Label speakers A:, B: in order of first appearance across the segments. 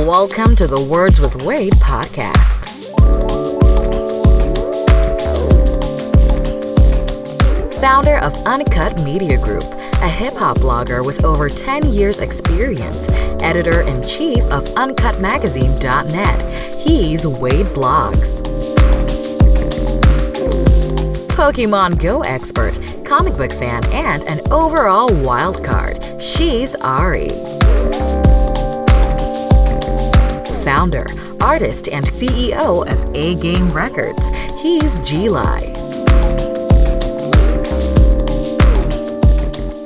A: Welcome to the Words with Wade podcast. Founder of Uncut Media Group, a hip-hop blogger with over 10 years experience, editor-in-chief of UncutMagazine.net, he's Wade Blogs. Pokemon Go expert, comic book fan, and an overall wild card, she's Ari. Founder, artist, and CEO of A Game Records, he's G-Lai.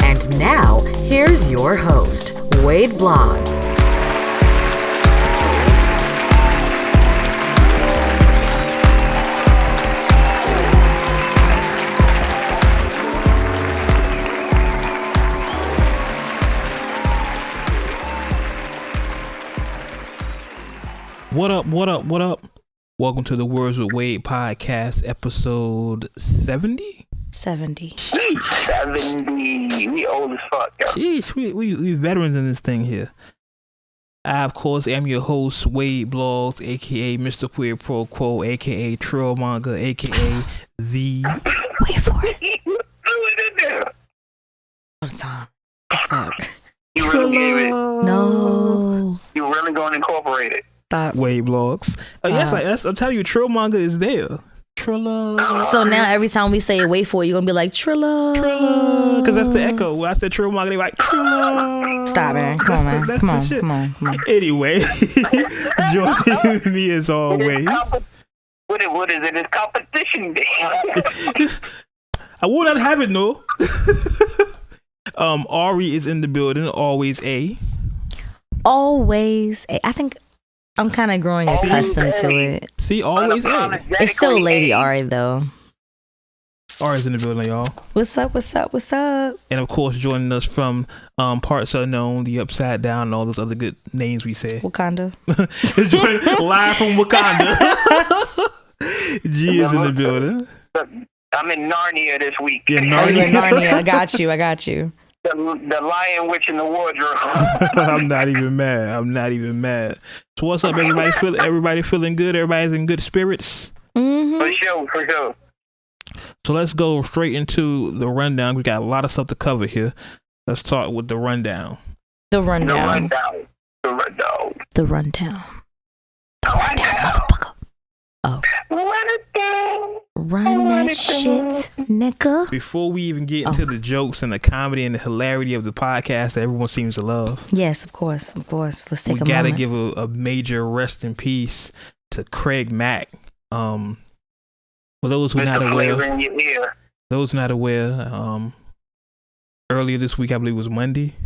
A: And now, here's your host, Wade Blogs.
B: What up? Welcome to the Words with Wade podcast, episode 70?
C: 70.
D: 70. We old as fuck, yo.
B: Jeez, we veterans in this thing here. I, of course, am your host, Wade Blogs, a.k.a. Mr. Queer Pro Quo, a.k.a. Trill Manga, a.k.a. The...
C: Wait for it.
A: What time? The fuck?
D: You really gave it.
C: No.
D: You really going to incorporate it.
C: Stop.
B: Wade Blogs. Yes, I'm telling you, Trill Manga is there. Trilla.
C: So now every time we say wait for it, you're going to be like Trilla.
B: Trilla. Because that's the echo. When I said Trill Manga, they like Trilla.
C: Stop, man. Come on, man. Come on.
B: Anyway, joining me as always.
D: What is it? It's competition day.
B: I will not have it, no. Ari is in the building, always A.
C: Always. I think I'm kind of growing accustomed to it.
B: See, always A.
C: It's still Lady Ari, though.
B: Ari's in the building, y'all.
C: What's up?
B: And of course, joining us from Parts Unknown, the Upside Down, and all those other good names we say.
C: Wakanda.
B: Live from Wakanda. G is in the building.
D: I'm in Narnia this week.
B: Yeah,
C: Narnia. I got you.
D: The Lion, Witch, and the Wardrobe.
B: I'm not even mad. So what's up, everybody? Everybody feeling good? Everybody's in good spirits?
C: Mm-hmm.
D: For sure.
B: So let's go straight into the rundown. We got a lot of stuff to cover here. Let's start with the rundown.
C: The rundown, motherfucker. Oh. Run that shit, nigga.
B: Before we even get into the jokes and the comedy and the hilarity of the podcast that everyone seems to love.
C: Yes, of course. Let's take a moment.
B: We gotta give a major rest in peace to Craig Mack. For those who are not aware, earlier this week, I believe it was Monday.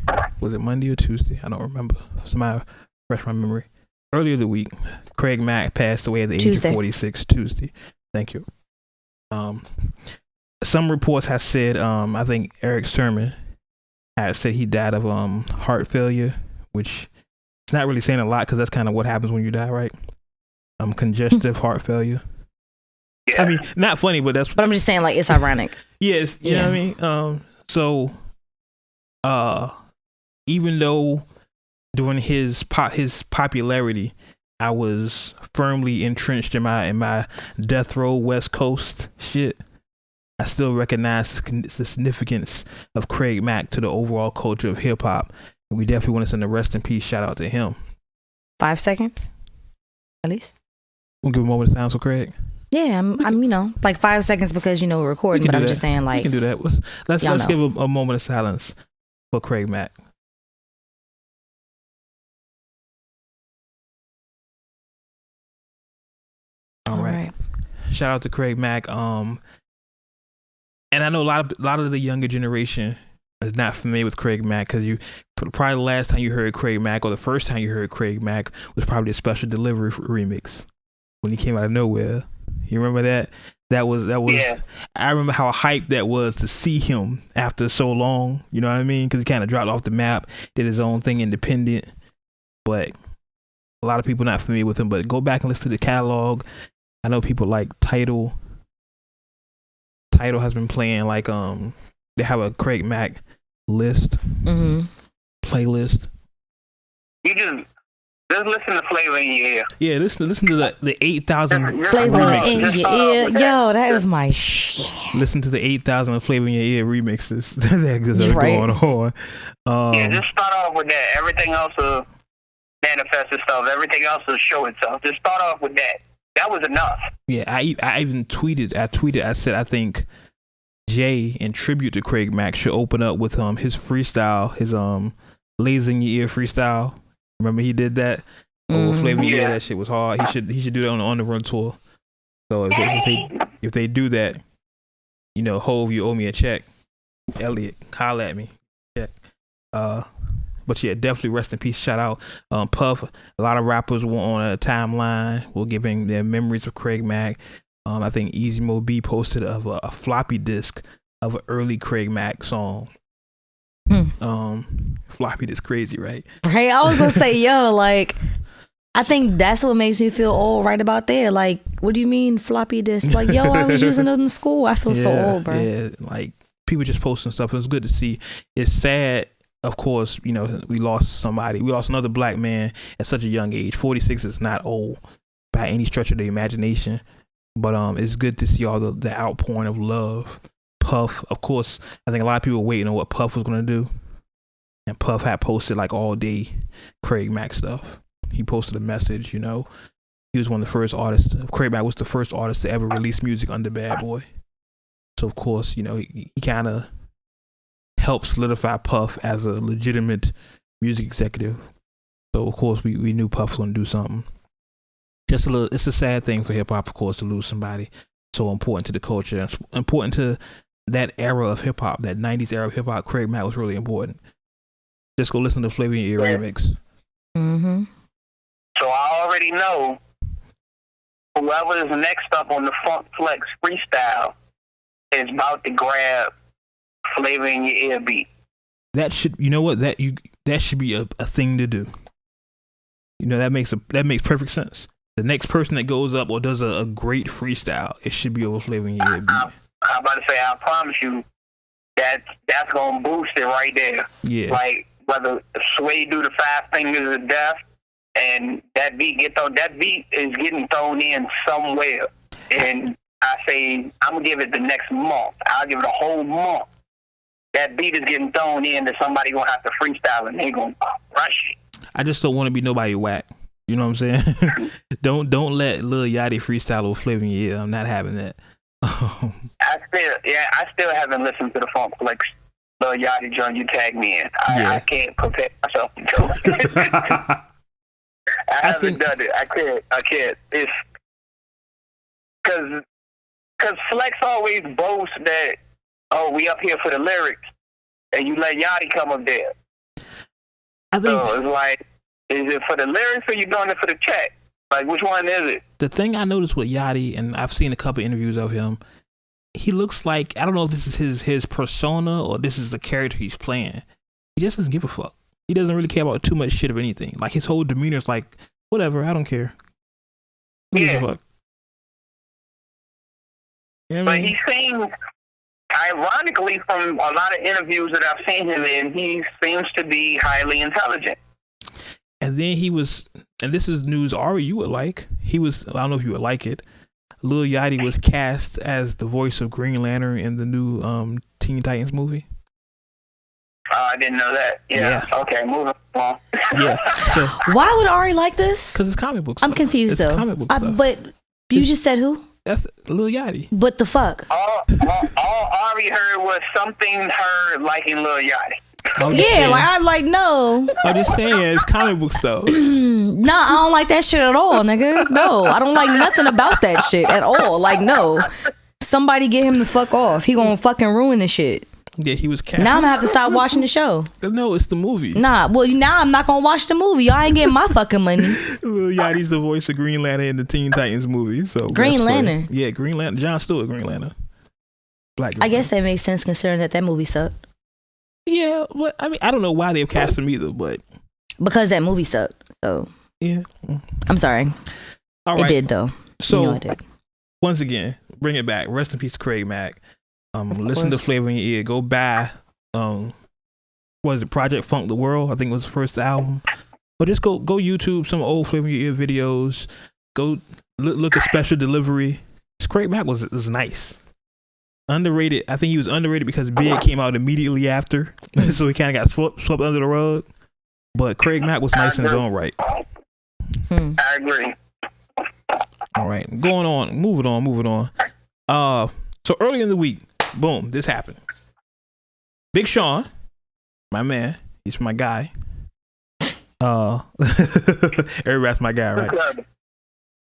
B: Was it Monday or Tuesday? I don't remember. Somebody refresh my memory. Earlier the week, Craig Mack passed away at the age of 46. Tuesday. Thank you. Some reports have said, I think Eric Sermon had said he died of heart failure, which it's not really saying a lot because that's kind of what happens when you die, right? Congestive heart failure. Yeah. I mean, not funny, but that's.
C: But I'm just saying, like, it's ironic.
B: Yes, you know what I mean. So, even though during his popularity, I was firmly entrenched in my death row West Coast shit, I still recognize the significance of Craig Mack to the overall culture of hip hop, and we definitely want to send a rest in peace shout out to him.
C: 5 seconds, at least.
B: We'll give a moment of silence for Craig.
C: Yeah, I'm like 5 seconds because we're recording, but I'm just saying, like,
B: we can do that. Let's give a moment of silence for Craig Mack. All right. Shout out to Craig Mack. And I know a lot of the younger generation is not familiar with Craig Mack because probably the last time you heard Craig Mack or the first time you heard Craig Mack was probably a Special Delivery remix when he came out of nowhere. You remember that? That was. Yeah. I remember how hyped that was to see him after so long. You know what I mean? Because he kind of dropped off the map, did his own thing independent. But a lot of people not familiar with him. But go back and listen to the catalog. I know people like Tidal. Tidal has been playing like they have a Craig Mack list, playlist.
D: You just Just listen to Flavor in Your Ear.
B: Yeah, listen to the 8,000
C: Flavor in
B: remixes.
C: your ear. Yo, that is my shit.
B: Listen to the 8,000 Flavor in Your Ear remixes that are
C: Right.
B: going on.
D: Yeah, just start off with that. Everything else will manifest itself. Everything else will show itself. Just start off with that. That was enough.
B: Yeah, I even tweeted. I said I think Jay, in tribute to Craig Mack, should open up with his freestyle, his Lays in Your Ear freestyle. Remember he did that over Flavor in Your Ear. That shit was hard. He should do that on the run tour. So if they do that, you know, Hove, you owe me a check. Elliot, holla at me. Check. But yeah, definitely rest in peace. Shout out Puff. A lot of rappers were on a timeline. We're giving their memories of Craig Mack. I think Easy Mo B posted of a floppy disk of an early Craig Mack song. Floppy disk crazy, right?
C: Right, I was gonna say, yo, like, I think that's what makes me feel old right about there. Like, what do you mean floppy disk? Like, yo, I was using them in school. I feel so old, bro.
B: Yeah, like people just posting stuff. It's good to see. It's sad, of course, you know, we lost somebody. We lost another black man at such a young age. 46 is not old by any stretch of the imagination. But it's good to see all the outpouring of love. Puff, of course, I think a lot of people were waiting on what Puff was going to do. And Puff had posted like all day Craig Mack stuff. He posted a message, you know. He was one of the first artists. Craig Mack was the first artist to ever release music under Bad Boy. So, of course, you know, he kind of helped solidify Puff as a legitimate music executive. So, of course, we knew Puff was going to do something. Just a little, it's a sad thing for hip hop, of course, to lose somebody so important to the culture, important to that era of hip hop, that 90s era of hip hop. Craig Mack was really important. Just go listen to Flavor in Your Ear remix.
C: Mm-hmm.
D: So I already know whoever is next up on the Funk Flex freestyle is about to grab Flavor in Your Ear beat.
B: That should, you know what, that should be a thing to do. You know, that makes perfect sense. The next person that goes up or does a great freestyle, it should be over Flavor in Your Ear beat.
D: I'm about to say, I promise you, that's gonna boost it right there.
B: Yeah.
D: Like whether Sway do the 5 fingers of death, and that beat is getting thrown in somewhere. And I say I'm gonna give it the next month. I'll give it a whole month. That beat is getting thrown in that somebody gonna have to freestyle and they gonna rush it.
B: I just don't want to be nobody whack. You know what I'm saying? Don't let Lil Yachty freestyle over Flavor in Your Ear. I'm not having that.
D: I still haven't listened to the Funk Flex Lil Yachty joint you tagged me in. I can't prepare myself to go. I haven't done it. I can't. It's because Flex always boasts that, oh, we up here for the lyrics, and you let Yachty come up there.
B: I think
D: so it's like, is it for the lyrics or you doing it for the check? Like, which one is it?
B: The thing I noticed with Yachty, and I've seen a couple interviews of him, he looks like, I don't know if this is his persona or this is the character he's playing. He just doesn't give a fuck. He doesn't really care about too much shit of anything. Like, his whole demeanor is like, whatever, I don't care. Who gives a fuck? You know what I mean?
D: But he seems, ironically, from a lot of interviews that I've seen him in, he seems to be highly intelligent.
B: And then he was, and this is news Ari you would like, he was, I don't know if you would like it, Lil Yachty was cast as the voice of Green Lantern in the new Teen Titans movie.
D: I didn't know that. Yeah. Okay, moving on.
B: Yeah. So
C: why would Ari like this?
B: Because it's comic book stuff.
C: I'm confused
B: it's
C: though.
B: Comic book stuff.
C: But you just said who?
B: That's Lil Yachty.
C: But the fuck?
D: All Ari heard was something her liking Lil Yachty.
C: Yeah, like I'm like, no.
B: I'm just saying it's comic book stuff.
C: Nah, I don't like that shit at all, nigga. No, I don't like nothing about that shit at all. Like, no. Somebody get him the fuck off. He gonna fucking ruin the shit.
B: Yeah, he was cast.
C: Now I'm gonna have to stop watching the show.
B: No, it's the movie.
C: Nah, well, now I'm not gonna watch the movie. Y'all ain't getting my fucking money.
B: Lil Yachty's the voice of Green Lantern in the Teen Titans movie. So
C: Green Lantern?
B: Yeah, Green Lantern. John Stewart, Green Lantern. Black Green
C: I guess that makes sense considering that movie sucked.
B: Yeah, but I mean, I don't know why they cast him either, but
C: because that movie sucked. So
B: yeah,
C: I'm sorry.
B: All right.
C: It did though.
B: So
C: you know it did.
B: Once again, bring it back. Rest in peace, Craig Mack. Listen to Flavor in Your Ear. Go buy. What is it? Project Funk the World. I think it was the first album. Or just go YouTube some old Flavor in Your Ear videos. Go look at Special Delivery. Craig Mack was nice. Underrated. I think he was underrated because Big came out immediately after, so he kind of got swept under the rug. But Craig Mack was nice in his own right.
D: I agree.
B: All right, moving on. So early in the week, boom, this happened. Big Sean, my man, he's my guy. Everybody's my guy, right?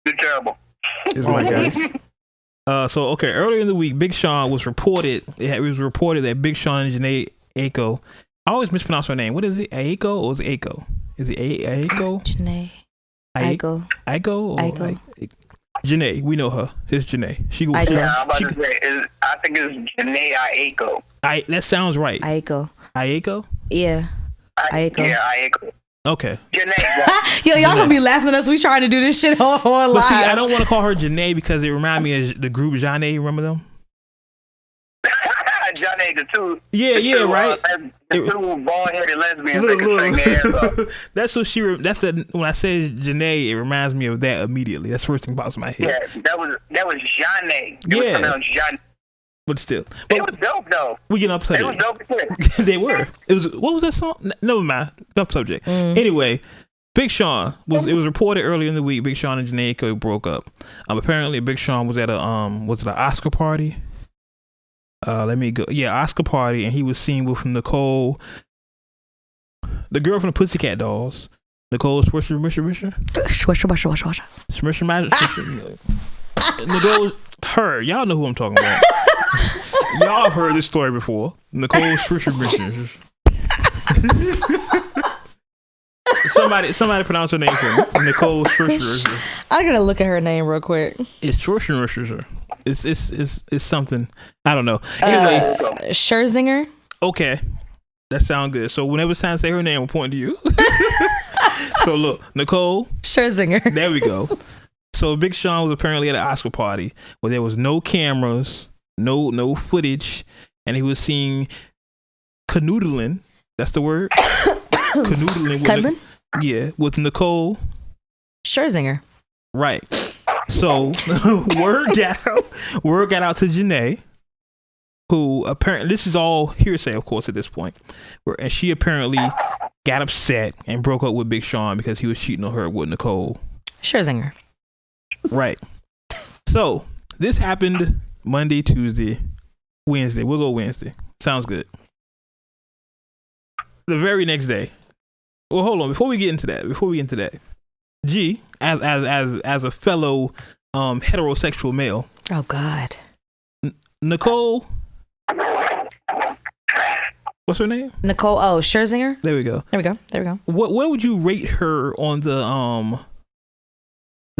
D: You're terrible.
B: He's my guy. So okay, earlier in the week, Big Sean was reported. It was reported that Big Sean and Janae Aiko. I always mispronounce her name. What is it? Aiko or is it Aiko? Is it Aiko?
C: Janae. Aiko.
B: Aiko. Janae, we know her. It's Janae. She goes.
D: Yeah, I'm about to say. I think it's Janae Aiko.
B: That sounds right.
C: Aiko.
B: Aiko.
C: Yeah. Aiko.
D: Yeah, Aiko.
B: Okay.
D: Janae.
C: Yo, y'all gonna be laughing at us. We trying to do this shit on live.
B: But see, I don't want to call her Janae because it reminds me of the group Janae. Remember them?
D: Janae, the two.
B: Yeah, right.
D: The two bald-headed lesbians that can sing their ass up.
B: That's what That's the when I say Janae, it reminds me of that immediately. That's the first thing pops in my head.
D: Yeah, that was Janae.
B: Yeah.
D: Janae.
B: But still,
D: It was dope though.
B: We get off subject.
D: It was dope too.
B: They were. It was. What was that song? Never mind. Enough subject. Anyway, Big Sean was. It was reported earlier in the week. Big Sean and Janae Aiko broke up. Apparently, Big Sean was at a was it an Oscar party? Let me go. Yeah, Oscar party, and he was seen with Nicole, the girl from the Pussycat Dolls. Nicole Swisher. Nicole, her. Y'all know who I'm talking about. Y'all have heard this story before. Nicole Swisher. Somebody pronounce her name for me. Nicole Swisher.
C: I gotta look at her name real quick.
B: It's Swisher. It's something. I don't know. Anyway,
C: Scherzinger.
B: Okay, that sounds good. So whenever it's time to say her name, we'll point to you. So look, Nicole
C: Scherzinger.
B: There we go. So Big Sean was apparently at an Oscar party where there was no cameras, no footage, and he was seen canoodling. That's the word. Canoodling.
C: Cuddling?
B: With Nicole
C: Scherzinger.
B: Right. So word got out to Janae, who apparently, this is all hearsay, of course, at this point, and she apparently got upset and broke up with Big Sean because he was cheating on her with Nicole
C: Scherzinger.
B: Right. So this happened Monday, Tuesday, Wednesday. We'll go Wednesday. Sounds good. The very next day. Well, hold on. Before we get into that, G, as a fellow heterosexual male.
C: Oh God.
B: Nicole. What's her name?
C: Nicole. Oh, Scherzinger.
B: There we go. Where would you rate her on the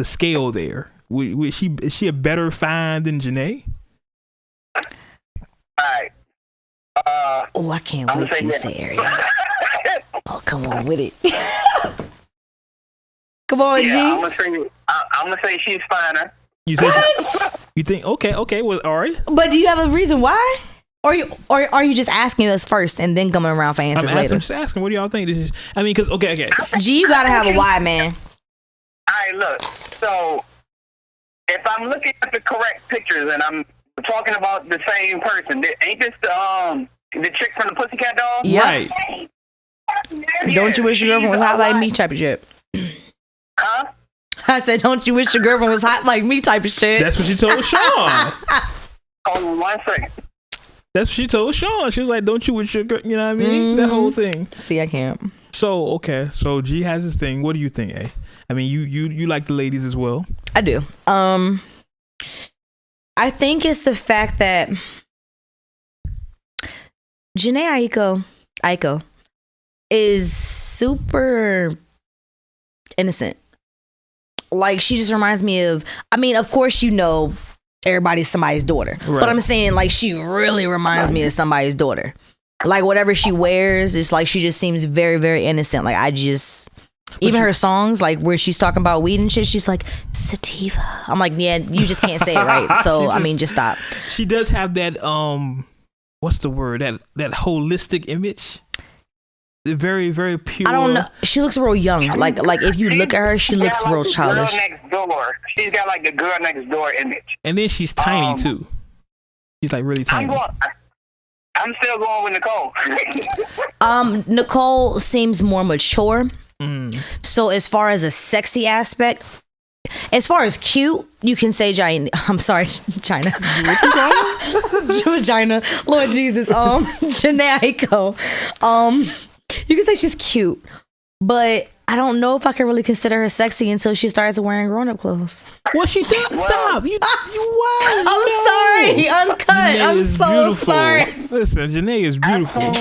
B: scale there? Is she a better find than Janae?
D: All right.
C: Oh, I can't wait till you say Ariel. Oh, come on with it. Come on, G.
D: I'm gonna say she's finer.
B: You think? Okay. Well, all right.
C: But do you have a reason why? Or are you just asking us first and then coming around for answers later?
B: I'm just asking. What do y'all think? Because okay.
C: G, you gotta have a why, man.
D: All right, look. So if I'm looking at the correct pictures and I'm talking about the same person, ain't this the chick from the Pussycat Dolls?
C: Yep.
B: Right.
C: Don't you wish your girlfriend was hot like me type of shit?
D: Huh?
C: I said, don't you wish your girlfriend was hot like me type of shit?
B: That's what she told Sean.
D: Hold 1 second.
B: That's what she told Sean. She was like, don't you wish your girl, you know what I mean? That whole thing.
C: See, I can't.
B: So, okay. So G has his thing. What do you think, A? I mean, you like the ladies as well.
C: I do. I think it's the fact that Janae Aiko is super innocent. Like, she just reminds me of, I mean, of course, you know, everybody's somebody's daughter. Right. But I'm saying, like, she really reminds me of somebody's daughter. Like, whatever she wears, it's like she just seems very, very innocent. Like, even her songs, like, where she's talking about weed and shit, she's like, sativa. I'm like, yeah, you just can't say it right. So, just stop.
B: She does have that, what's the word? That holistic image. very, very pure.
C: I don't know. She looks real young. Like if you look at her, she looks real childish.
D: Girl next door. She's got like the girl next door image.
B: And then she's tiny too. She's like really tiny.
D: I'm still going with Nicole.
C: Nicole seems more mature. So as far as a sexy aspect, as far as cute, you can say China. I'm sorry, China. China. Lord Jesus. Janae Aiko. You can say she's cute, but I don't know if I can really consider her sexy until she starts wearing grown-up clothes.
B: Well, she does. Stop. You wild.
C: I'm sorry. Uncut. I'm so
B: beautiful.
C: sorry.
B: Listen, Janae is beautiful.
C: I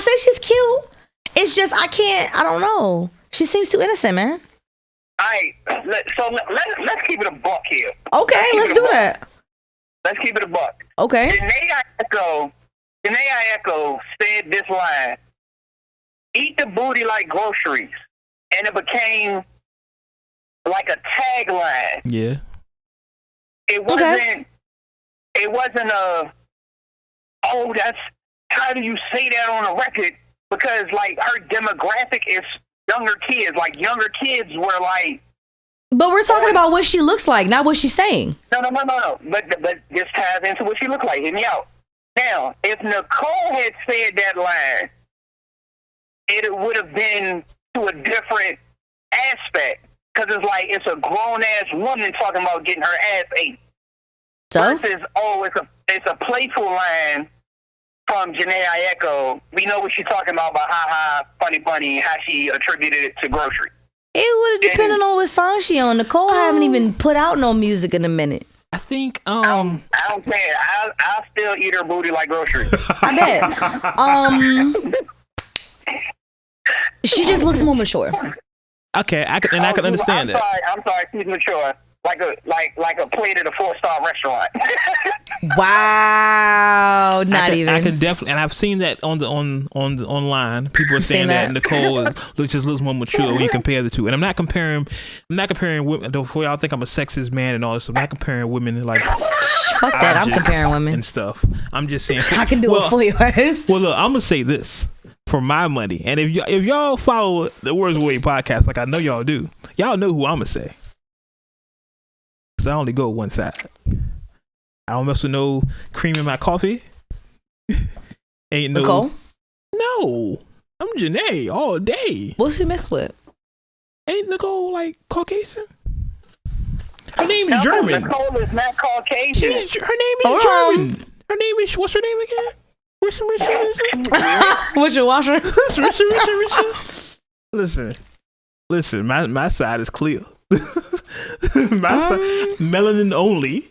C: say she's cute. It's just I don't know. She seems too innocent, man.
D: All right, let's keep it a buck here.
C: Okay, let's do that.
D: Let's keep it a buck.
C: Okay.
D: Janae Aiko said this line: "Eat the booty like groceries," and it became like a tagline.
B: Yeah.
D: It wasn't. It wasn't a. Oh, that's. How do you say that on a record? Because like her demographic is younger kids. Like younger kids were like.
C: But we're talking about what she looks like, not what she's saying.
D: No. But this ties into what she looked like. Hear me out. Now, if Nicole had said that line, it would have been to a different aspect. Because it's like, it's a grown-ass woman talking about getting her ass ate.
C: So?
D: Versus, it's a playful line from Janae Aiko. We know what she's talking about ha-ha, funny, how she attributed it to grocery.
C: It would have depended on what song she on. Nicole haven't even put out no music in a minute.
B: I think
D: I don't care. I'll still eat her booty like groceries.
C: I bet. She just looks more mature.
B: Okay, I can understand that.
D: I'm sorry, she's mature. Like a plate at a 4-star restaurant.
C: Wow,
B: I can definitely, and I've seen that on the online. People are saying that Nicole just looks more mature when you compare the two. And I'm not comparing women. Before y'all think I'm a sexist man and all this, I'm not comparing women like.
C: Fuck that! I'm comparing women
B: and stuff. I'm just saying.
C: I can do it for you guys.
B: Well, look, I'm gonna say this for my money, and if y'all follow the Words with Wade podcast, like I know y'all do, y'all know who I'm gonna say. I only go one side. I don't mess with no cream in my coffee. Ain't no
C: Nicole?
B: No. I'm Janae all day.
C: What's she mixed with?
B: Ain't Nicole like Caucasian? Her name is German.
D: Nicole is not Caucasian.
B: Her name is German. Her name is, what's her name again?
C: What's your washer?
B: Listen, my side is clear. My side, melanin only.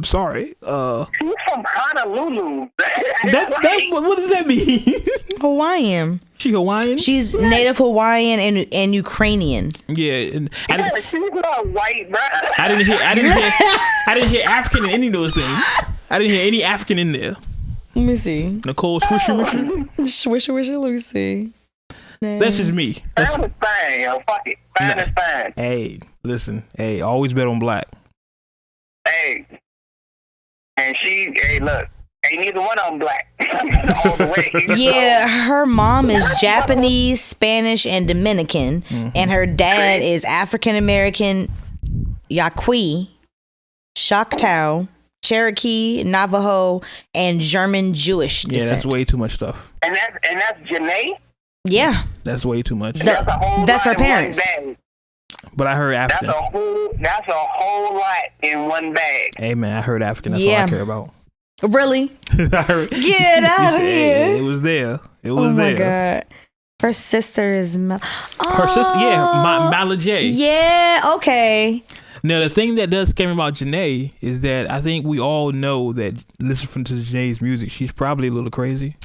B: Sorry.
D: She's from Honolulu.
B: What does that mean?
C: Hawaiian.
B: She Hawaiian?
C: She's native Hawaiian and Ukrainian.
B: Yeah,
D: she's not white, bro.
B: I didn't hear African in any of those things. I didn't hear any African in there.
C: Let me see.
B: Nicole Swisher.
C: Let me see.
B: That's just me.
D: That was fine, yo. Fuck it. Fine is fine.
B: Hey, listen. Hey, always bet on black.
D: Hey. And look. Ain't neither one of them black. All the way.
C: Yeah, her mom is Japanese, Spanish, and Dominican. Mm-hmm. And her dad is African American, Yaqui, Choctaw, Cherokee, Navajo, and German Jewish descent.
B: Yeah, that's way too much stuff.
D: And that's Janae?
C: Yeah.
B: That's way too much.
C: That's her parents.
B: But I heard African.
D: That's a whole lot in one bag.
B: Hey man, I heard African. That's all I care about.
C: Really?
B: Get
C: out of here.
B: It was there. It was there.
C: Oh my God. Her sister is
B: her sister, Mala J.
C: Yeah, okay.
B: Now the thing that does scare me about Janae is that I think we all know that listening to Janae's music, she's probably a little crazy.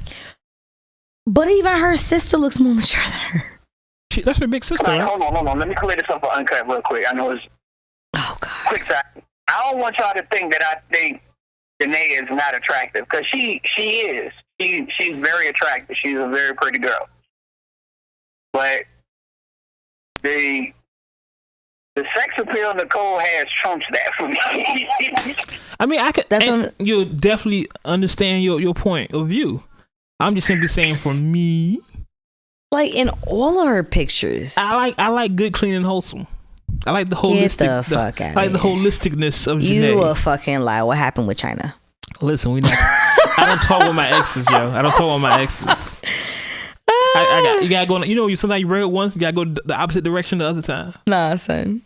C: But even her sister looks more mature than her.
B: That's her big sister, right?
D: Hold on. Let me clear this up for Uncut real quick. I know it's...
C: Oh, God.
D: Quick side. I don't want y'all to think that I think Janae is not attractive, because she is. She's very attractive. She's a very pretty girl. But the sex appeal Nicole has trumps that for me.
B: I mean, you definitely understand your point of view. I'm just simply saying for me,
C: Like in all of her pictures.
B: I like good, clean, and wholesome. I like the holistic.
C: Get the fuck out.
B: I like the holisticness of Janae.
C: You a fucking lie. What happened with China?
B: Listen, we not. I don't talk with my exes, yo. I don't talk with my exes. You gotta go. You know, sometimes you bring it once, you gotta go the opposite direction the other time.
C: Nah, son.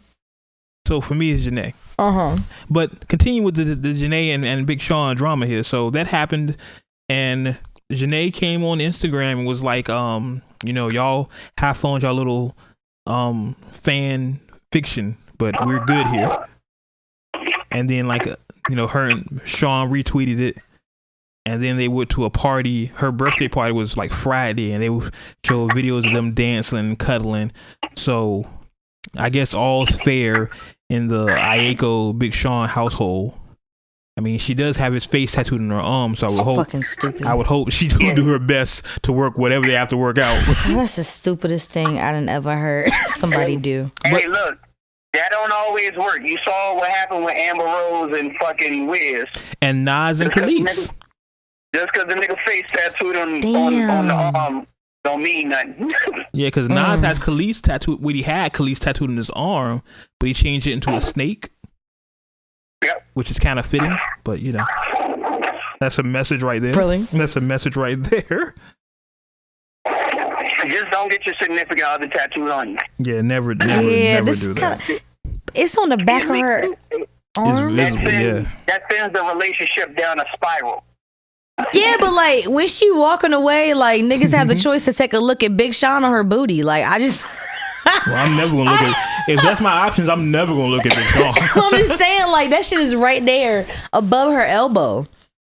B: So for me, it's Janae. But continue with the Janae and Big Sean drama here. So that happened, and Janae came on Instagram and was like, you know, y'all have fun with y'all little fan fiction, but we're good here. And then like, you know, her and Sean retweeted it. And then they went to a party. Her birthday party was like Friday, and they would show videos of them dancing and cuddling. So I guess all's fair in the Ayako Big Sean household. I mean, she does have his face tattooed on her arm, so I would hope she do her best to work whatever they have to work out.
C: That's the stupidest thing I done ever heard somebody do.
D: Hey, look, that don't always work. You saw what happened with Amber Rose and fucking Wiz.
B: And Nas and Khalees.
D: Just because the nigga face tattooed on the arm don't mean nothing.
B: Yeah, because Nas has Khalees tattooed. He had Khalees tattooed on his arm, but he changed it into a snake.
D: Yep.
B: Which is kind of fitting, but you know, that's a message right there.
C: Really?
B: That's a message right there.
D: Just don't get your significant other tattooed on you.
B: Yeah, never do that.
C: It's on the back of her arm.
B: It's visible,
D: That sends the relationship down a spiral.
C: Yeah, but like when she walking away, like niggas have the choice to take a look at Big Sean on her booty. Like I just.
B: Well, I'm never gonna look at. If that's my options, I'm never gonna look at Big Sean.
C: I'm just saying, like that shit is right there above her elbow.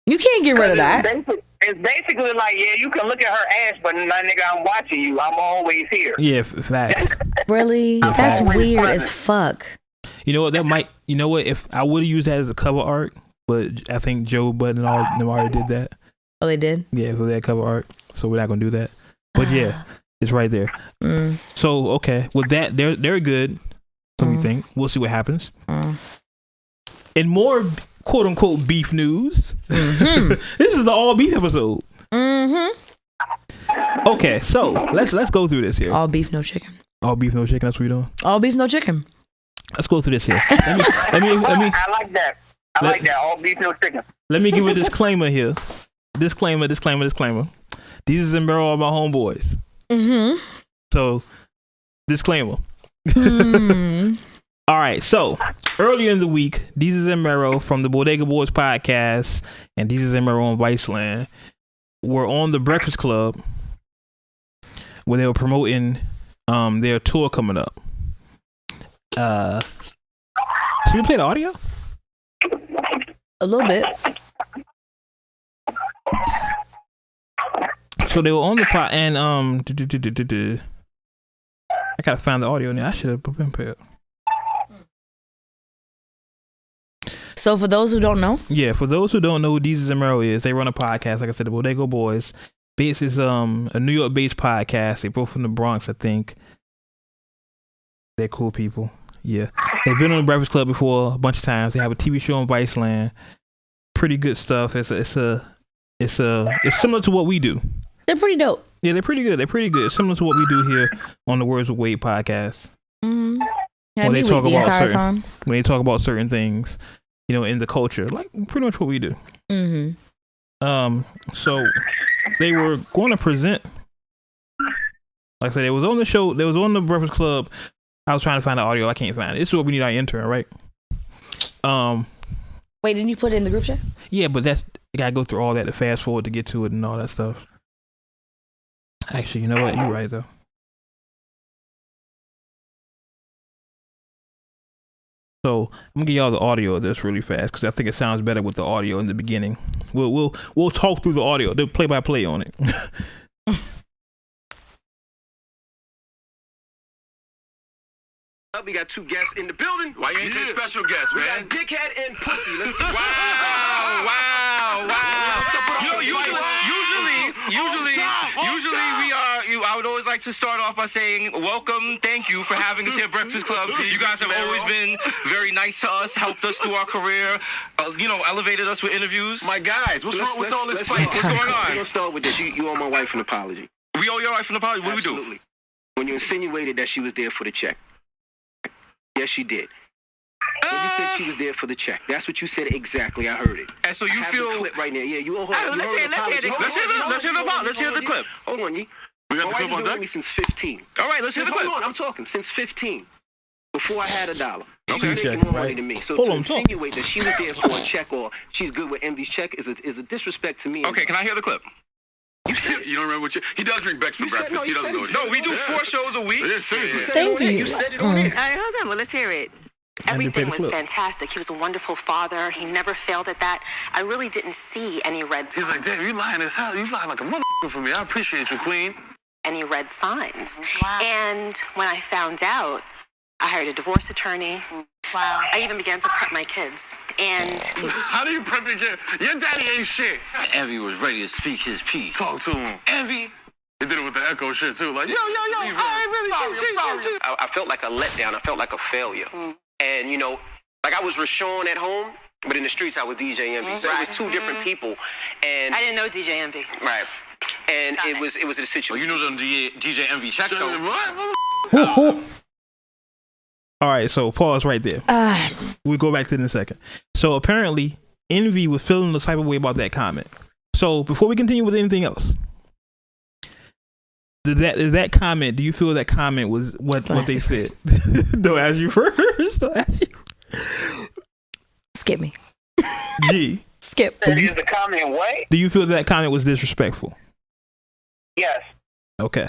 C: You can't get rid of that.
D: It's basically like, yeah, you can look at her ass, but my nigga, I'm watching you. I'm always here.
B: Yeah, facts.
C: Really?
B: Yeah,
C: that's
B: facts.
C: weird as fuck.
B: You know what? You know what? If I would have used that as a cover art, but I think Joe Budden and all them already did that.
C: Oh, they did?
B: Yeah, for that cover art. So we're not gonna do that. But yeah, it's right there. So okay, with that, they're good. So we think we'll see what happens. And more quote unquote beef news. This is the all beef episode. Okay, so let's go through this here.
C: All beef, no chicken.
B: All beef, no chicken. That's what we're doing.
C: All beef, no chicken.
B: Let's go through this here. Let me.
D: I like that. I like that. All beef, no chicken.
B: Let me give a disclaimer here. Disclaimer. These is in barrel of my homeboys. So, disclaimer. All right. So, earlier in the week, Deezus and Mero from the Bodega Boys podcast and Deezus and Mero on Viceland were on the Breakfast Club where they were promoting their tour coming up. Should we play the audio?
C: A little bit.
B: So they were on the pot and I gotta find the audio now. I should have been prepared.
C: So for those who don't know,
B: for those who don't know who Deezus and Mero is, they run a podcast. Like I said, the Bodega Boys. This is a New York based podcast. They both from the Bronx, I think. They're cool people. Yeah, they've been on the Breakfast Club before a bunch of times. They have a TV show on Viceland. Pretty good stuff. It's similar to what we do.
C: they're pretty dope.
B: Yeah, they're pretty good. Similar to what we do here on the Words with Wade podcast.
C: Yeah,
B: when they talk about
C: time.
B: When they talk about certain things, you know, in the culture, like pretty much what we do. So they were going to present. Like I said, it was on the show. They was on the Breakfast Club. I was trying to find the audio. I can't find it. This is what we need our intern, right?
C: Wait, didn't you put it in the group chat?
B: Yeah, but you gotta go through all that to fast forward to get to it and all that stuff. Actually, you know what? You're right though. So I'm gonna give y'all the audio of this really fast because I think it sounds better with the audio in the beginning. We'll talk through the audio. They'll play by play on it.
E: We got two guests in the building.
F: Why you ain't say special guests,
E: we
F: man?
E: We got Dickhead and Pussy. Let's get
F: Wow. Usually we are. I would always like to start off by saying welcome, thank you for having us here at Breakfast Club. You guys have always been very nice to us, helped us through our career, elevated us with interviews.
E: My guys, what's all this fight?
F: What's going on?
E: We're gonna start with this. You owe my wife an apology.
F: We We owe your wife an apology. What do we do?
E: Absolutely. When you insinuated that she was there for the check. Yes, she did. When you said she was there for the check. That's what you said exactly. I heard it.
F: And so you
E: I have
F: feel...
E: the clip right now. Yeah, you owe her.
F: Let's hear the clip.
E: Hold on, Yee.
G: We got the clip on
E: been
G: deck?
E: with me since 15.
F: All right, let's hear the clip.
E: Hold on, I'm talking. Since 15. Before I had $1. She
B: Okay.
E: was making more money than me. So to insinuate that she was there for a check or she's good with Envy's check is a disrespect to me.
F: Okay, can I hear the clip?
E: You said
G: You don't remember what he does drink Beck's for breakfast. He doesn't know.
F: No, we do 4 shows a week.
G: Yeah, seriously.
C: Thank you.
E: You said it on air.
H: All right, hold on. Well, let's hear it. Everything was fantastic. He was a wonderful father. He never failed at that. I really didn't see any red signs.
G: He's like, damn, you lying as hell. You lying like a motherfucker for me. I appreciate you, queen.
H: Any red signs.
C: Wow.
H: And when I found out, I hired a divorce attorney.
C: Wow.
H: I even began to prep my kids. And
G: How do you prep your kid? Your daddy ain't shit.
I: Envy was ready to speak his piece.
G: Talk to him.
I: Envy.
G: He did it with the echo shit too. Like, yo, I ain't really sorry.
E: I felt like a letdown. I felt like a failure. And, you know, like I was Rashawn at home, but in the streets I was DJ Envy. So it was 2 different people. And
H: I didn't know DJ Envy.
E: right. And it was a
I: Oh,
E: situation.
I: you know them DJ Envy checks though.
G: What?
B: All right, so pause right there. We'll go back to it in a second. So apparently, Envy was feeling the type of way about that comment. So before we continue with anything else, is that comment? Do you feel that comment was what they said? Don't ask you first. Don't ask you.
C: Skip me.
B: G.
C: Skip.
D: Is the comment what?
B: Do you feel that comment was disrespectful?
D: Yes.
B: Okay.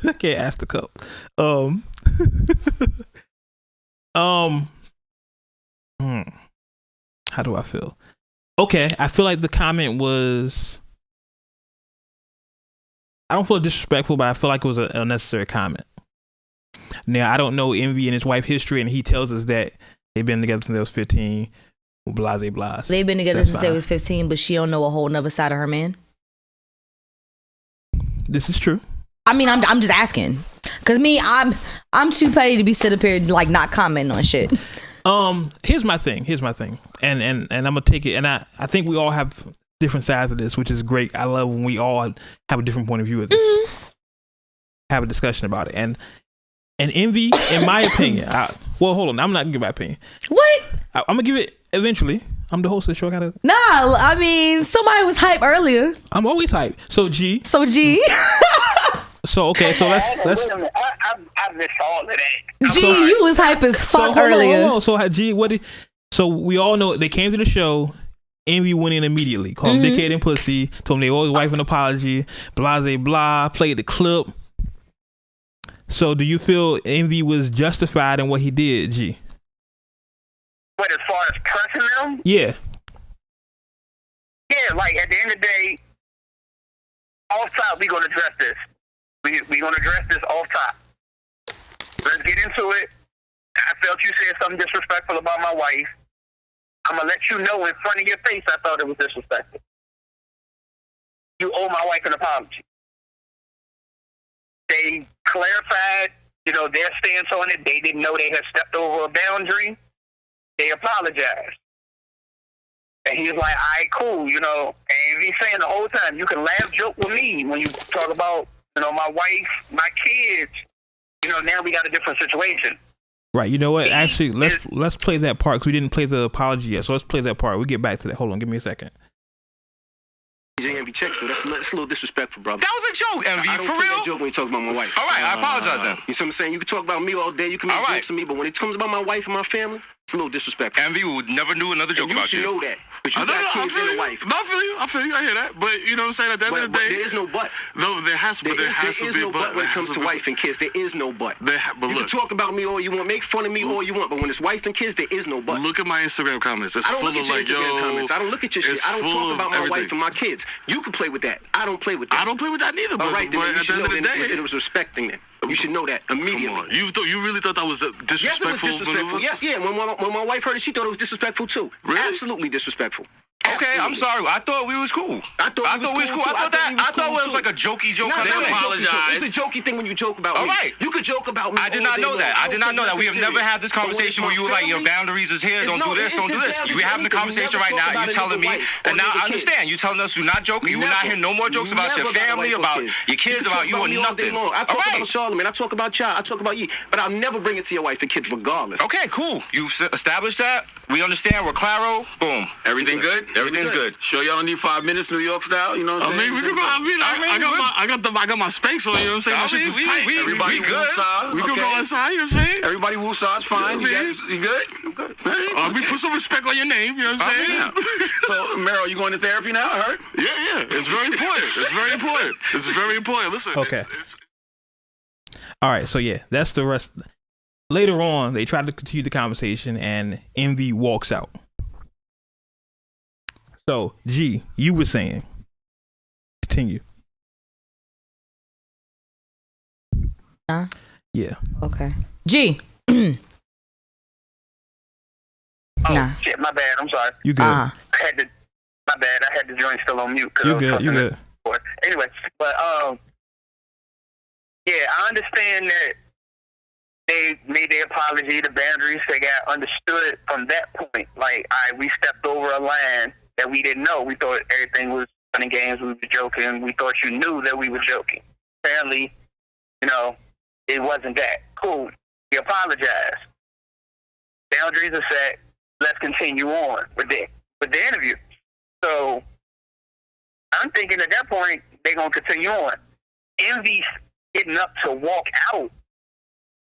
B: I can't ask the cup. How do I feel? Okay, I feel like the comment was. I don't feel disrespectful, but I feel like it was an unnecessary comment. Now, I don't know Envy and his wife history, and he tells us that they've been together since they was 15. Blase blase.
C: They've been together
B: That's
C: since
B: fine.
C: they was 15, but she don't know a whole nother side of her man.
B: This is true.
C: I mean, I'm just asking, cause me, I'm too petty to be sit up here like not commenting on shit.
B: Here's my thing, and I'm gonna take it, and I think we all have different sides of this, which is great. I love when we all have a different point of view of this, have a discussion about it, and Envy, in my opinion, well, hold on, I'm not gonna give my opinion.
C: What?
B: I'm gonna give it eventually. I'm the host of the show.
C: Nah, I mean, somebody was hype earlier.
B: I'm always hype. So G. So okay, so let's.
D: Wait a minute. I missed all of that.
C: G, you was hype as fuck earlier.
B: Hold on. So G, so we all know they came to the show. Envy went in immediately. Called him dickhead and pussy. Told him they owe his wife an apology. Blase blah. Played the clip. So do you feel Envy was justified in what he did, G?
D: But as far as personnel,
B: Yeah.
D: yeah, like at the end of the day, off top, we're going to address this. We're going to address this off top. Let's get into it. I felt you said something disrespectful about my wife. I'm going to let you know in front of your face I thought it was disrespectful. You owe my wife an apology. They clarified, their stance on it. They didn't know they had stepped over a boundary. They apologized. And he was like, all right, cool, And he's saying the whole time, you can laugh, joke with me when you talk about, my wife, my kids. Now we got a different situation.
B: Right. You know what? Actually, let's play that part because we didn't play the apology yet. So let's play that part. We'll get back to that. Hold on. Give me a second.
E: DJ Envy checks, though. That's a little disrespectful, brother.
F: That was a joke, Envy.
E: I don't
F: For
E: play
F: real?
E: that joke when you talk about my wife.
F: All right, I apologize then.
E: You see what I'm saying? You can talk about me all day. You can make jokes to me, but when it comes about my wife and my family, it's a little disrespectful.
F: Envy would never do another joke about you.
E: You should know that. But you got kids and a wife.
G: No, I feel you. I hear that. But you know what I'm saying? At the end of the day,
E: there is no but.
G: No, there has to be. There is
E: no but when it comes to wife and kids. There is no but.
G: But
E: you
G: look,
E: can talk about me all you want, make fun of me all you want, but when it's wife and kids, there is no but.
G: Look at my Instagram comments. It's full of like,
E: comments. I don't look at your shit. I don't talk about my wife and my kids. You can play with that. I don't play with that.
G: I don't play with that neither.
E: All right, then
G: but
E: you
G: at
E: should
G: the end
E: know
G: of the day,
E: it was respecting it. You should know that immediately.
G: Come on. You really thought that was a disrespectful?
E: Yes, it was disrespectful. Yes, yeah. When my wife heard it, she thought it was disrespectful too.
G: Really?
E: Absolutely disrespectful.
F: Okay, I'm sorry. I thought we was cool. I thought we was cool. I thought it was like a jokey joke.
E: No,
F: They apologize.
E: It's a jokey thing when you joke about me.
F: All right.
E: You could joke about me.
F: I did not know that. I did not know that. We have never had this conversation where you were like, your boundaries is here. Don't do this. Don't do this. We're having the conversation right now. You telling me, and now I understand. You telling us you're not joking. You will not hear no more jokes about your family, about your kids, about you, or nothing.
E: I talk about Charlamagne. I talk about y'all. I talk about you. But I'll never bring it to your wife and kids regardless.
F: Okay, cool. You've established that. We understand. We're claro. Boom.
I: Everything good?
F: Everything's good.
I: Sure y'all don't need 5 minutes, New York style? You know what I'm saying?
G: We could go. I got my Spanx on. You know what I'm saying? My shit's tight.
I: Everybody
F: good.
I: woosah.
G: We can go outside. You know what I'm saying?
I: Everybody woosah is fine. You good? I'm good.
G: We put some respect on your name. You know what I'm saying?
I: Yeah. So, Meryl, you going to therapy now? I heard.
G: Yeah. It's very important. It's very important. Listen.
B: Okay. All right. So yeah, that's the rest. Later on, they tried to continue the conversation, and Envy walks out. So, G, you were saying. Continue. Yeah.
C: Okay. G. Nah.
D: Shit, my bad. I'm sorry.
B: You good.
D: My bad. I had the joint still on mute.
B: You good.
D: Anyway, but yeah, I understand that they made their apology, the boundaries, they got understood from that point. Like, we stepped over a line that we didn't know. We thought everything was fun and games, we were joking. We thought you knew that we were joking. Apparently, it wasn't that. Cool. We apologized. Boundaries are set. Let's continue on with the interview. So I'm thinking at that point, they're going to continue on. Envy getting up to walk out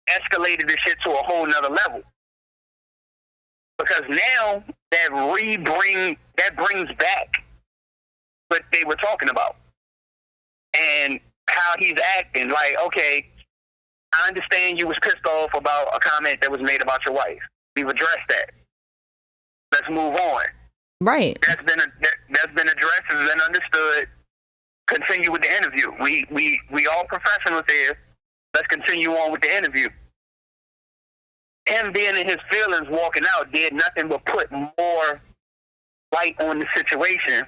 D: escalated the shit to a whole nother level. Because now that brings back what they were talking about. And how he's acting. Like, okay, I understand you was pissed off about a comment that was made about your wife. We've addressed that. Let's move on.
C: Right.
D: That's been addressed and been understood. Continue with the interview. We all professionals here. Let's continue on with the interview. Him being in his feelings, walking out, did nothing but put more light on the situation,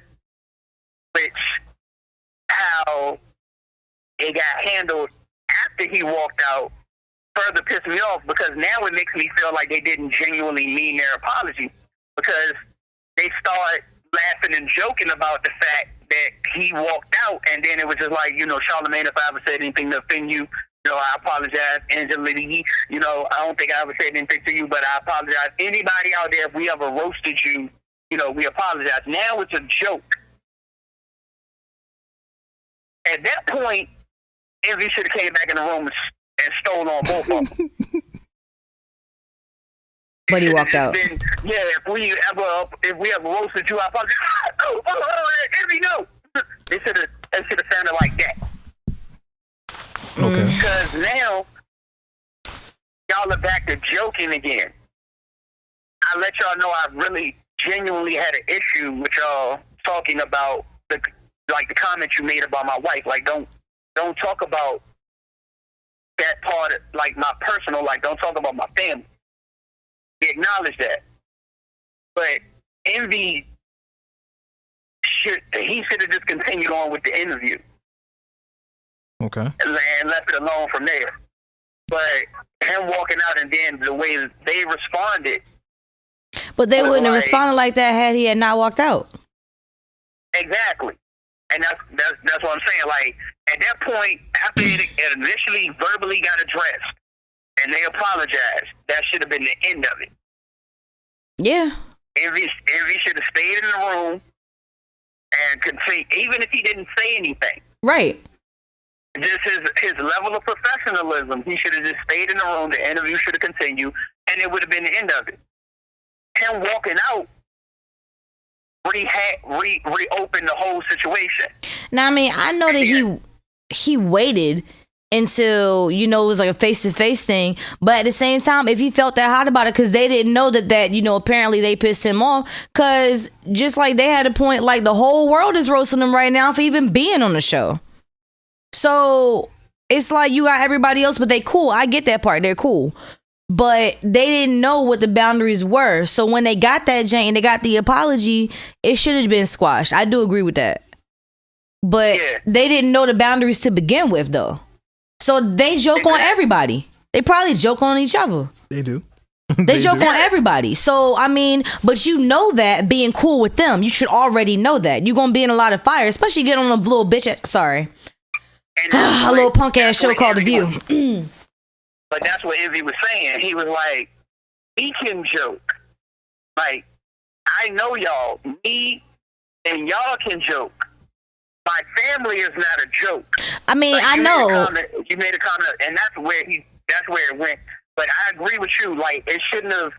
D: which how it got handled after he walked out further pissed me off, because now it makes me feel like they didn't genuinely mean their apology, because they start laughing and joking about the fact that he walked out, and then it was just like, Charlamagne, if I ever said anything to offend you, I apologize. Angela Lee, I don't think I ever said anything to you, but I apologize. Anybody out there, if we ever roasted you, we apologize. Now it's a joke. At that point, Envy should have came back in the room and stole on both of them.
C: But he walked out.
D: If we ever roasted you, I apologize. Envy, no. It should have sounded like that.
B: Okay.
D: Because now y'all are back to joking again. I let y'all know I really genuinely had an issue with y'all talking about the comment you made about my wife. Like, don't talk about that part, like my personal life. Don't talk about my family. We acknowledge that. But Envy should have just continued on with the interview.
B: Okay.
D: And left it alone from there. But him walking out, and then the way they responded.
C: But they wouldn't have responded like that had he had not walked out.
D: Exactly. And that's what I'm saying. Like, at that point, after it initially verbally got addressed and they apologized, that should have been the end of it.
C: Yeah.
D: Envy should have stayed in the room and continue, even if he didn't say anything.
C: Right.
D: Just his level of professionalism, he should have just stayed in the room. The interview should have continued, and it would have been the end of it. Him walking out reopened the whole situation.
C: Now, I mean, I know that he waited until, it was like a face-to-face thing, but at the same time, if he felt that hot about it, because they didn't know that apparently they pissed him off, because just like they had a point, like the whole world is roasting him right now for even being on the show. So it's like you got everybody else, but they cool. I get that part. They're cool. but they didn't know what the boundaries were. So when they got that jank and they got the apology, it should have been squashed. I do agree with that. But they didn't know the boundaries to begin with, though. So they joke on everybody. They probably joke on each other.
B: They do.
C: They joke on everybody. So, I mean, but you know that being cool with them, you should already know that. You're going to be in a lot of fire, especially getting on a little bitch. A little punk ass show called The View.
D: But that's what Izzy was saying. He was like, he can joke. Like, I know y'all, me and y'all can joke. My family is not a joke.
C: I mean,
D: like,
C: I know.
D: You made a comment, and that's where it went. But I agree with you. Like, it shouldn't have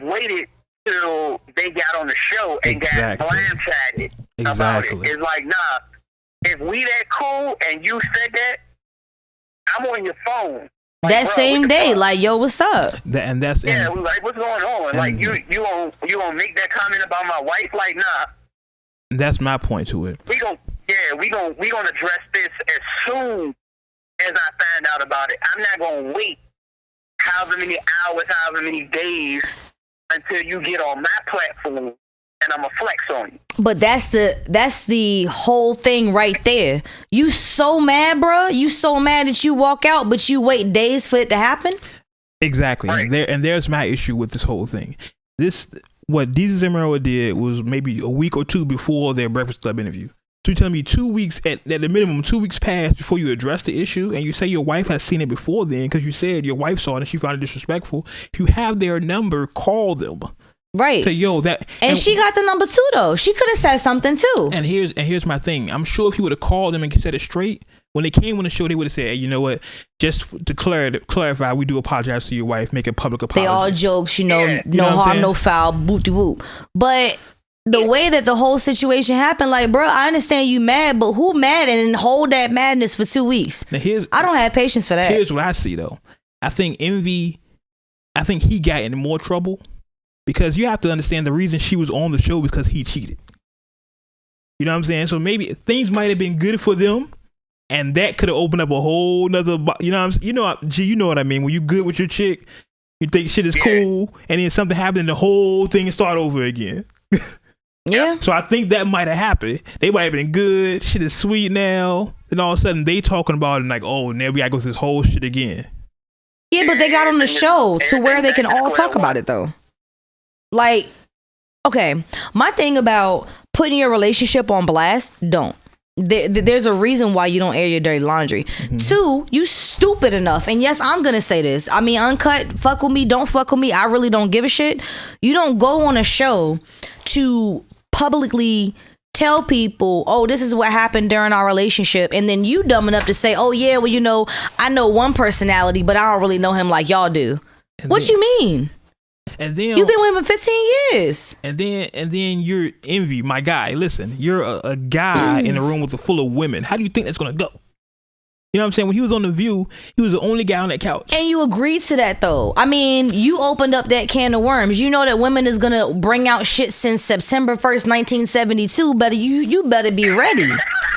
D: waited till they got on the show and got blindsided about it. It's like, nah, if we that cool and you said that, I'm on your phone. Like,
C: that same day, like, yo, what's up?
D: We like, what's going on? Like, you gonna make that comment about my wife? Like, nah.
B: That's my point to it.
D: We gonna address this as soon as I find out about it. I'm not gonna wait however many hours, however many days until you get on my platform and I'm gonna flex on you.
C: But that's the whole thing right there. You so mad, bro. You so mad that you walk out, but you wait days for it to happen.
B: Exactly. Right. And there's my issue with this whole thing. What Deezus and Mero did was maybe a week or two before their Breakfast Club interview. So you tell me 2 weeks, at the minimum, 2 weeks passed before you address the issue, and you say your wife has seen it before then because you said your wife saw it and she found it disrespectful. If you have their number, call them.
C: Right.
B: Say, yo, that.
C: And she got the number too, though. She could have said something too.
B: And here's my thing. I'm sure if he would have called them and said it straight, when they came on the show, they would have said, hey, you know what? Just to clarify, we do apologize to your wife. Make a public apology.
C: They all jokes, no harm, no foul, boop-de-whoop. But the way that the whole situation happened, like, bro, I understand you mad, but who mad and hold that madness for 2 weeks?
B: Now
C: I don't have patience for that.
B: Here's what I see, though. I think he got in more trouble because you have to understand the reason she was on the show because he cheated. You know what I'm saying? So maybe things might have been good for them. And that could have opened up a whole nother, you know what I mean? When you good with your chick, you think shit is cool, and then something happened and the whole thing start over again.
C: Yeah.
B: So I think that might have happened. They might have been good. Shit is sweet now. Then all of a sudden they talking about it and like, oh, now we gotta go through this whole shit again.
C: Yeah, but they got on the show to where they can all talk about it though. Like, okay, my thing about putting your relationship on blast, don't. There's a reason why you don't air your dirty laundry. Mm-hmm. 2, you stupid enough, and yes, I'm gonna say this. I mean, Uncut, fuck with me, don't fuck with me. I really don't give a shit. You don't go on a show to publicly tell people, oh, this is what happened during our relationship, and then you dumb enough to say, oh yeah, well, I know one personality, but I don't really know him like y'all do. What you mean?
B: And then
C: you've been with him for 15 years.
B: And then you're Envy, my guy. Listen, you're a guy in a room with full of women. How do you think that's gonna go? You know what I'm saying? When he was on The View, he was the only guy on that couch.
C: And you agreed to that, though. I mean, you opened up that can of worms. You know that women is gonna bring out shit since September 1st, 1972. You better be ready.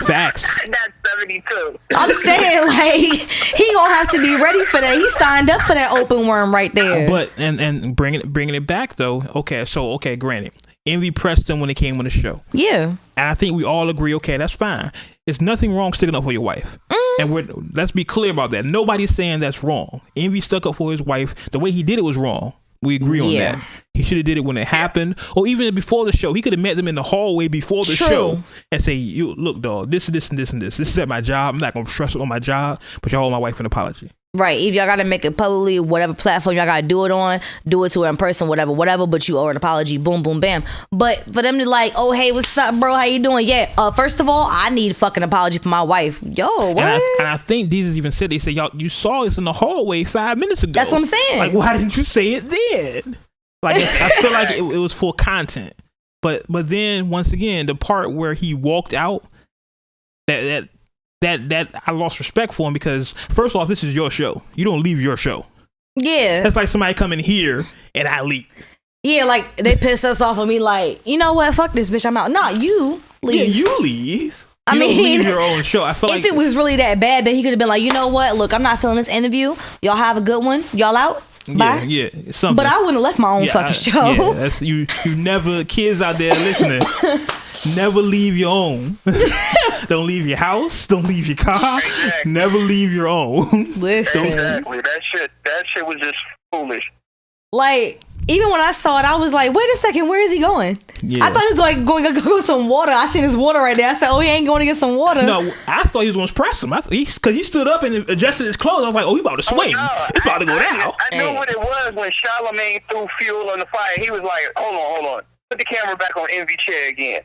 B: Facts.
D: That's 72.
C: I'm saying, like, he gonna have to be ready for that. He signed up for that open worm right there.
B: But and bringing it back though. Okay, granted, Envy pressed him when they came on the show.
C: Yeah.
B: And I think we all agree. Okay, that's fine. There's nothing wrong sticking up for your wife. And let's be clear about that. Nobody's saying that's wrong. Envy stuck up for his wife. The way he did it was wrong. We agree on that. He should have did it when it happened, or even before the show. He could have met them in the hallway before the show and say, "You look, dog. This and this and this and this. This is at my job. I'm not gonna trust it on my job, but y'all owe my wife an apology."
C: Right. If y'all gotta make it publicly, whatever platform y'all gotta do it on, do it to her in person, whatever. But you owe her an apology. Boom, boom, bam. But for them to like, oh hey, what's up, bro? How you doing? Yeah. First of all, I need a fucking apology for my wife. Yo, what?
B: And I think Deezus even said, they said, y'all, you saw us in the hallway 5 minutes ago.
C: That's what I'm saying.
B: Like, why didn't you say it then? Like, I feel like it was for content. But then once again, the part where he walked out, that I lost respect for him, because first off, this is your show. You don't leave your show.
C: Yeah.
B: That's like somebody coming here and I leave.
C: Yeah, like they piss us off of me like, you know what? Fuck this bitch. I'm out. Not you leave.
B: Yeah, you leave.
C: I
B: don't
C: mean,
B: leave your own show. I feel
C: if it was really that bad, then he could have been like, you know what? Look, I'm not feeling this interview. Y'all have a good one. Y'all out. Bye.
B: Yeah, something.
C: But I wouldn't have left my own fucking show.
B: Yeah, that's you never, kids out there listening, never leave your own. Don't leave your house. Don't leave your car.
D: Exactly.
B: Never leave your own.
C: Listen.
D: Exactly. That shit was just foolish.
C: Like, even when I saw it, I was like, wait a second, where is he going?
B: Yeah.
C: I thought he was like going to go get some water. I seen his water right there. I said, oh, he ain't going to get some water.
B: No, I thought he was going to press him. Because he stood up and adjusted his clothes. I was like, oh, he about to swing. It's about to go down.
D: I knew what it was when Charlamagne threw fuel on the fire. He was like, hold on. Put the camera back on empty chair again.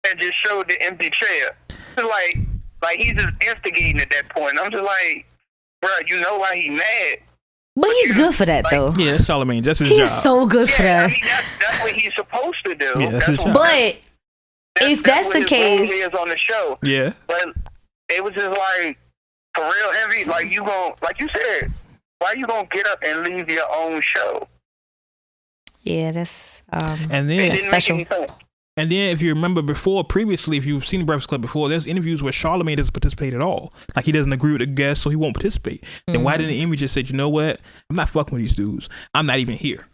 D: And just showed the empty chair. It's like he's just instigating at that point. I'm just like, bro, you know why he mad.
C: But he's good for that, though.
B: Yeah, that's Charlamagne. That's his job.
C: He's so good for that.
D: I mean, that's what he's supposed to do.
B: Yeah, that's his job.
C: But if that's the case,
D: is on the show.
B: Yeah.
D: But it was just like, for real, Envy, like you said, why you gonna get up and leave your own show?
C: Yeah, that's
B: and then
D: that's special.
B: And then, if you remember previously, if you've seen the Breakfast Club before, there's interviews where Charlamagne doesn't participate at all. Like, he doesn't agree with the guests, so he won't participate. Then why didn't Envy just say, you know what? I'm not fucking with these dudes. I'm not even here.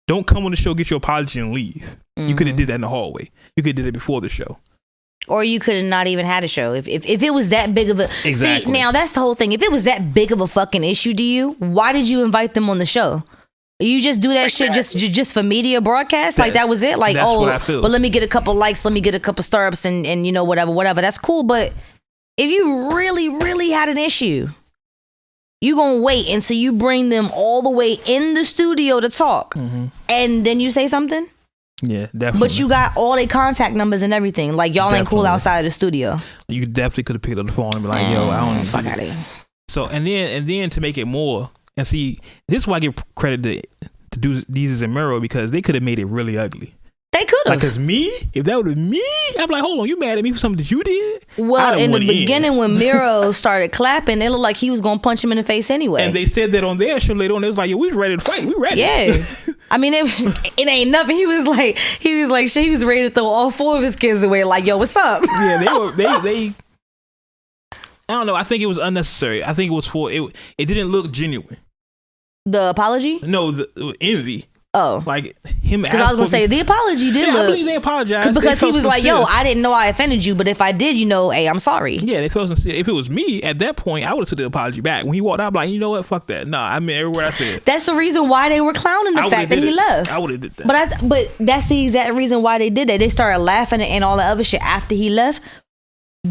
B: Don't come on the show, get your apology, and leave. You could have did that in the hallway. You could have did it before the show.
C: Or you could have not even had a show. If it was that big of a...
B: Exactly.
C: See, now that's the whole thing. If it was that big of a fucking issue to you, why did you invite them on the show? You just do that shit just for media broadcast? Like, that was it? Like,
B: that's what I feel.
C: But let me get a couple likes, let me get a couple stir-ups and you know, whatever. That's cool. But if you really, really had an issue, you gonna wait until you bring them all the way in the studio to talk. And then you say something?
B: Yeah, definitely.
C: But you got all their contact numbers and everything. Like, y'all ain't cool outside of the studio.
B: You definitely could have picked up the phone and be like, yo, I don't...
C: Fuck out of here.
B: So, and then to make it more... And see, this is why I give credit to do Deezus and Mero, because they could have made it really ugly.
C: They could have.
B: Like, cause if that was me, I'd be like, hold on, you mad at me for something that you did?
C: Well, in the beginning when Mero started clapping, it looked like he was gonna punch him in the face anyway.
B: And they said that on their show later on. It was like, yo, we was ready to fight. We ready.
C: Yeah. I mean, it ain't nothing. He was like, shit, he was ready to throw all four of his kids away. Like, yo, what's up?
B: Yeah, they I don't know. I think it was unnecessary. I think it was it didn't look genuine.
C: The apology?
B: No, the envy.
C: Oh.
B: Like him.
C: Because I was going to say, the apology did look.
B: I believe they apologized.
C: Because
B: they
C: he was
B: sincere.
C: like, yo, I didn't know I offended you, but if I did, you know, hey, I'm sorry.
B: Yeah, they felt sincere. If it was me, at that point, I would have took the apology back. When he walked out, I'm like, you know what? Fuck that. Nah, I mean, every word I said.
C: That's the reason why they were clowning the fact that he left.
B: I would have did that.
C: But that's the exact reason why they did that. They started laughing and all the other shit after he left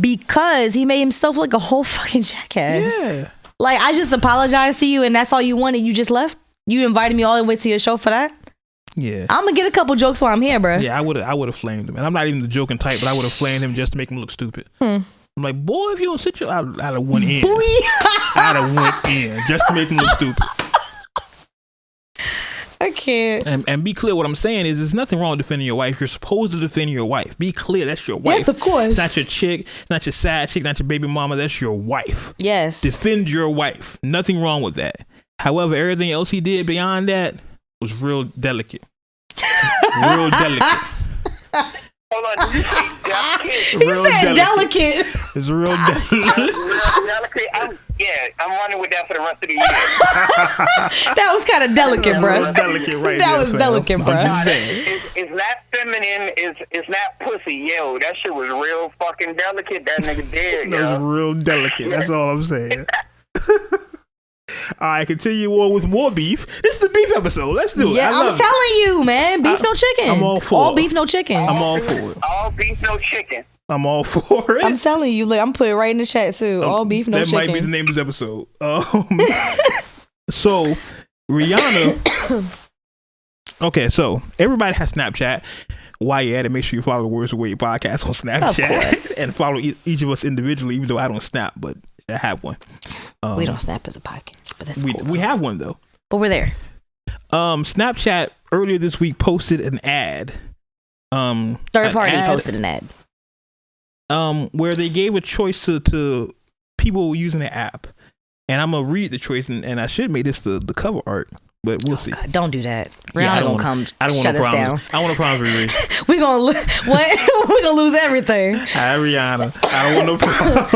C: because he made himself like a whole fucking jackass. Yeah. Like, I just apologized to you and that's all you wanted. You just left? You invited me all the way to your show for that?
B: Yeah.
C: I'm gonna get a couple jokes while I'm here, bro.
B: Yeah, I would have flamed him. And I'm not even the joking type, but I would have flamed him just to make him look stupid. I'm like, boy, if you don't sit your... I'd have went in. I'd have went in just to make him look stupid.
C: I can't.
B: And be clear, what I'm saying is there's nothing wrong with defending your wife. You're supposed to defend your wife. Be clear, that's your wife.
C: Yes, of course.
B: It's not your chick. It's not your side chick, not your baby mama. That's your wife.
C: Yes.
B: Defend your wife. Nothing wrong with that. However, everything else he did beyond that was real delicate. Real delicate.
D: Hold on, did you say delicate?
C: He said delicate.
B: It's real delicate.
D: I'm running with that for the rest of the year.
C: That was kind of delicate, bro.
B: Delicate, right?
C: That was delicate, bro.
D: It's not feminine. It's not pussy. Yo, that shit was real fucking delicate. That nigga did.
B: That was real delicate. That's all I'm saying. All right, continue on with more beef. This is the beef episode. Let's do it.
C: Yeah, I'm telling you, man. Beef, no chicken.
B: I'm all for it.
C: All beef, no chicken.
B: I'm all for it.
D: All beef, no chicken.
B: I'm all for it.
C: I'm telling you, look, I'm putting it right in the chat too. All beef, no chicken.
B: That might be the name of this episode. So, Rihanna. Okay, so everybody has Snapchat. While you're at it, make sure you follow the Words with Wade podcast on Snapchat and follow each of us individually, even though I don't snap, but I have one.
C: We don't snap as a podcast, but that's cool.
B: We have one though.
C: But we're there.
B: Snapchat earlier this week posted an ad.
C: Third party posted an ad.
B: Where they gave a choice to people using the app. And I'm gonna read the choice, and I should make this the cover art. but we'll see.
C: God, don't do that. Rihanna
B: Yeah, I don't
C: gonna
B: want
C: shut
B: no
C: us
B: problems.
C: down.
B: I want no problems with Riri.
C: We gonna what? We gonna lose everything.
B: Hi, Rihanna. I don't want no problems.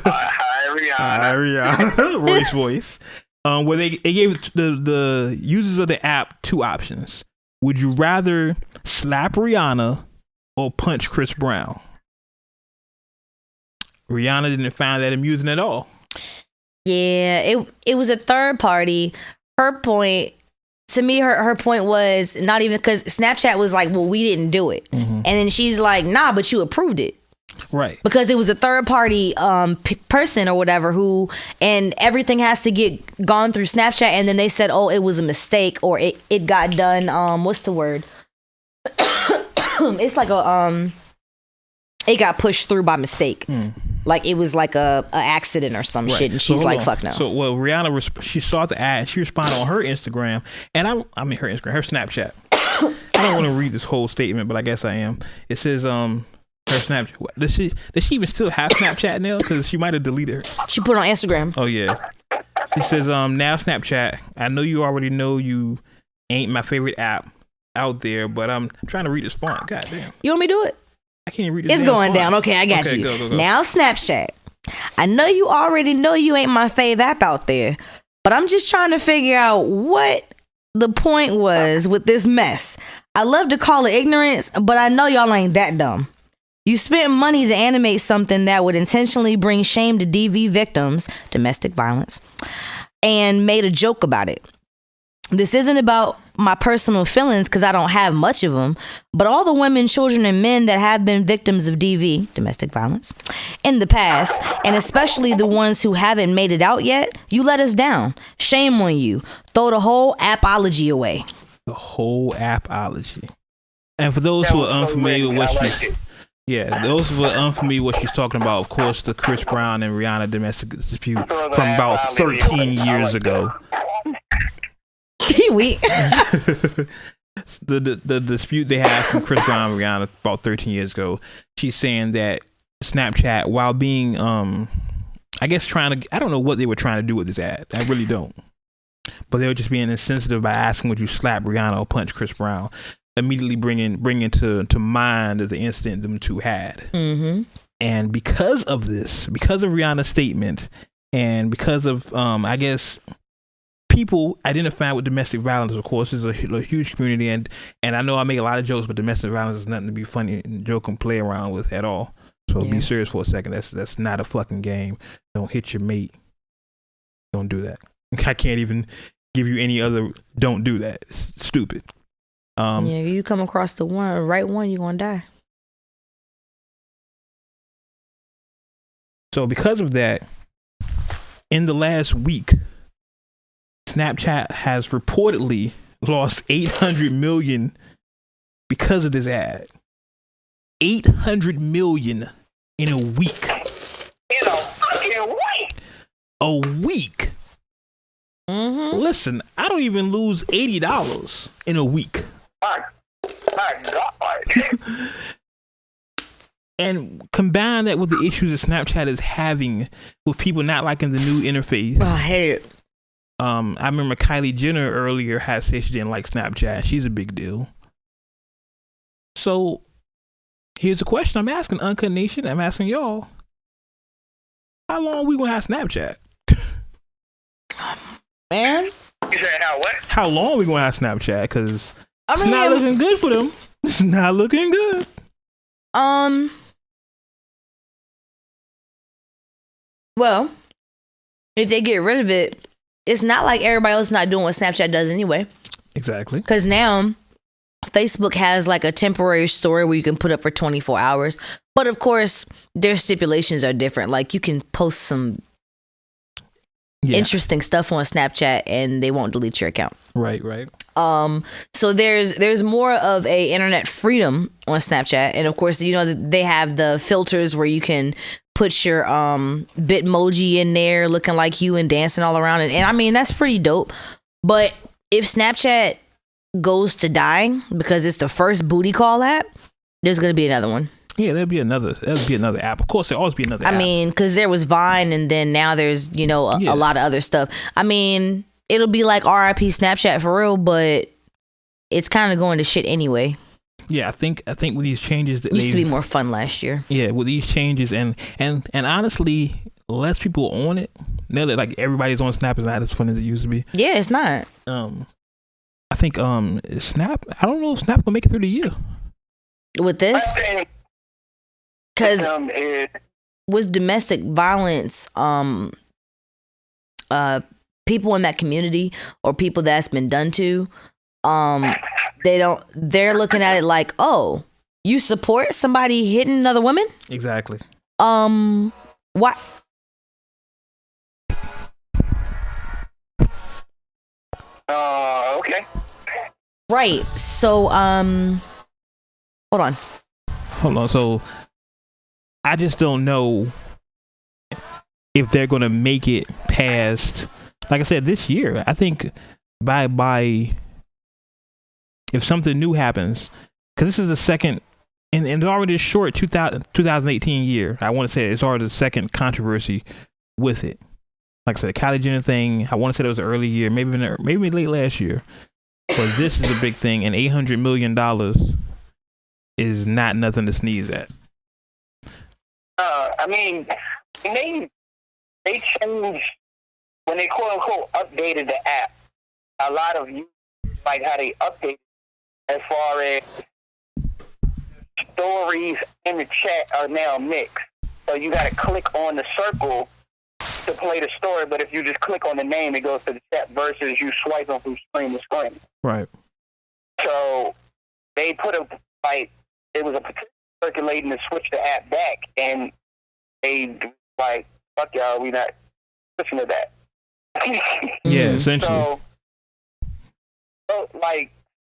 D: Hi,
B: Rihanna. Royce voice. Where they gave the users of the app two options. Would you rather slap Rihanna or punch Chris Brown? Rihanna didn't find that amusing at all.
C: Yeah, it was a third party. Her point, to me, her point was not even because Snapchat was like, well, we didn't do it. And then she's like, nah, but you approved it.
B: Right.
C: Because it was a third party person or whatever who, and everything has to get gone through Snapchat. And then they said, oh, it was a mistake or it got done. What's the word? It's like it got pushed through by mistake. Like it was like a accident or some shit. And she's like, fuck no.
B: So, well, Rihanna, she saw the ad. She responded on her Instagram. And her Snapchat. I don't want to read this whole statement, but I guess I am. It says, her Snapchat. Does she even still have Snapchat now? Because she might have deleted her.
C: She put it on Instagram.
B: Oh, yeah. She says, now Snapchat, I know you already know you ain't my favorite app out there, but I'm trying to read this font. God damn.
C: You want me to do it?
B: I can't even read this.
C: It's going down. Okay, I got you.
B: Go.
C: Now Snapchat. I know you already know you ain't my fave app out there, but I'm just trying to figure out what the point was with this mess. I love to call it ignorance, but I know y'all ain't that dumb. You spent money to animate something that would intentionally bring shame to DV victims, domestic violence, and made a joke about it. This isn't about my personal feelings because I don't have much of them, but all the women, children, and men that have been victims of DV, domestic violence, in the past, and especially the ones who haven't made it out yet, you let us down. Shame on you. Throw the whole appology away.
B: The whole appology. And for those who are unfamiliar with what those who are unfamiliar with what she's talking about, of course, the Chris Brown and Rihanna domestic dispute from about 13 years ago. The dispute they had from Chris Brown and Rihanna about 13 years ago. She's saying that Snapchat, while being I guess I don't know what they were trying to do with this ad. I really don't. But they were just being insensitive by asking would you slap Rihanna or punch Chris Brown, immediately bringing to mind the incident them two had. And because of this, because of Rihanna's statement, and because of I guess people identify with domestic violence, of course, is a huge community, and I know I make a lot of jokes, but domestic violence is nothing to be funny and joke and play around with at all. So be serious for a second. That's not a fucking game. Don't hit your mate. Don't do that. I can't even give you any other. Don't do that. It's stupid.
C: You come across the right one, you're gonna die.
B: So because of that, in the last week, Snapchat has reportedly lost $800 million because of this ad. $800 million in a week.
D: In a fucking week.
B: A week. Listen, I don't even lose $80 in a week.
D: My God.
B: And combine that with the issues that Snapchat is having with people not liking the new interface.
C: I hate it.
B: I remember Kylie Jenner earlier had said she didn't like Snapchat. She's a big deal. So here's a question I'm asking Uncut Nation. I'm asking y'all. How long are we gonna have Snapchat?
C: Man.
D: You said how what?
B: How long are we gonna have Snapchat? Because it's not looking good for them. It's not looking good.
C: Well, if they get rid of it, it's not like everybody else not doing what Snapchat does anyway.
B: Exactly.
C: Because now Facebook has like a temporary story where you can put up for 24 hours. But of course, their stipulations are different. Like you can post some interesting stuff on Snapchat and they won't delete your account.
B: Right.
C: So there's more of a internet freedom on Snapchat. And of course, you know, they have the filters where you can put your Bitmoji in there looking like you and dancing all around. And I mean, that's pretty dope. But if Snapchat goes to die because it's the first booty call app, there's going to be another one.
B: Yeah, there'll be another app. Of course, there'll always be another app.
C: I mean, because there was Vine and then now there's, you know, a lot of other stuff. I mean, it'll be like RIP Snapchat for real, but it's kind of going to shit anyway.
B: Yeah, I think with these changes that
C: used to be more fun last year.
B: Yeah, with these changes and honestly, less people on it. Now that like everybody's on Snap, is not as fun as it used to be.
C: Yeah, it's not.
B: I think Snap. I don't know if Snap will make it through the year
C: with this, because with domestic violence, people in that community or people that's been done to, they're looking at it like, oh, you support somebody hitting another woman?
B: Exactly.
C: What?
D: Okay.
C: Right. So, hold on.
B: So, I just don't know if they're gonna make it past. Like I said, this year. I think by if something new happens, because this is the second, and it's already a short 2018 year. I want to say it's already the second controversy with it. Like I said, the Kylie Jenner thing, I want to say that was an early year, maybe late last year. But this is a big thing, and $800 million is not nothing to sneeze at.
D: I mean, they changed, when they quote unquote updated the app, a lot of you like how they update as far as stories in the chat are now mixed. So you got to click on the circle to play the story, but if you just click on the name, it goes to the chat versus you swiping from screen to screen.
B: Right.
D: So they put it was a petition circulating to switch the app back, and they like, fuck y'all, we not listening to that.
B: Yeah, essentially.
D: So like,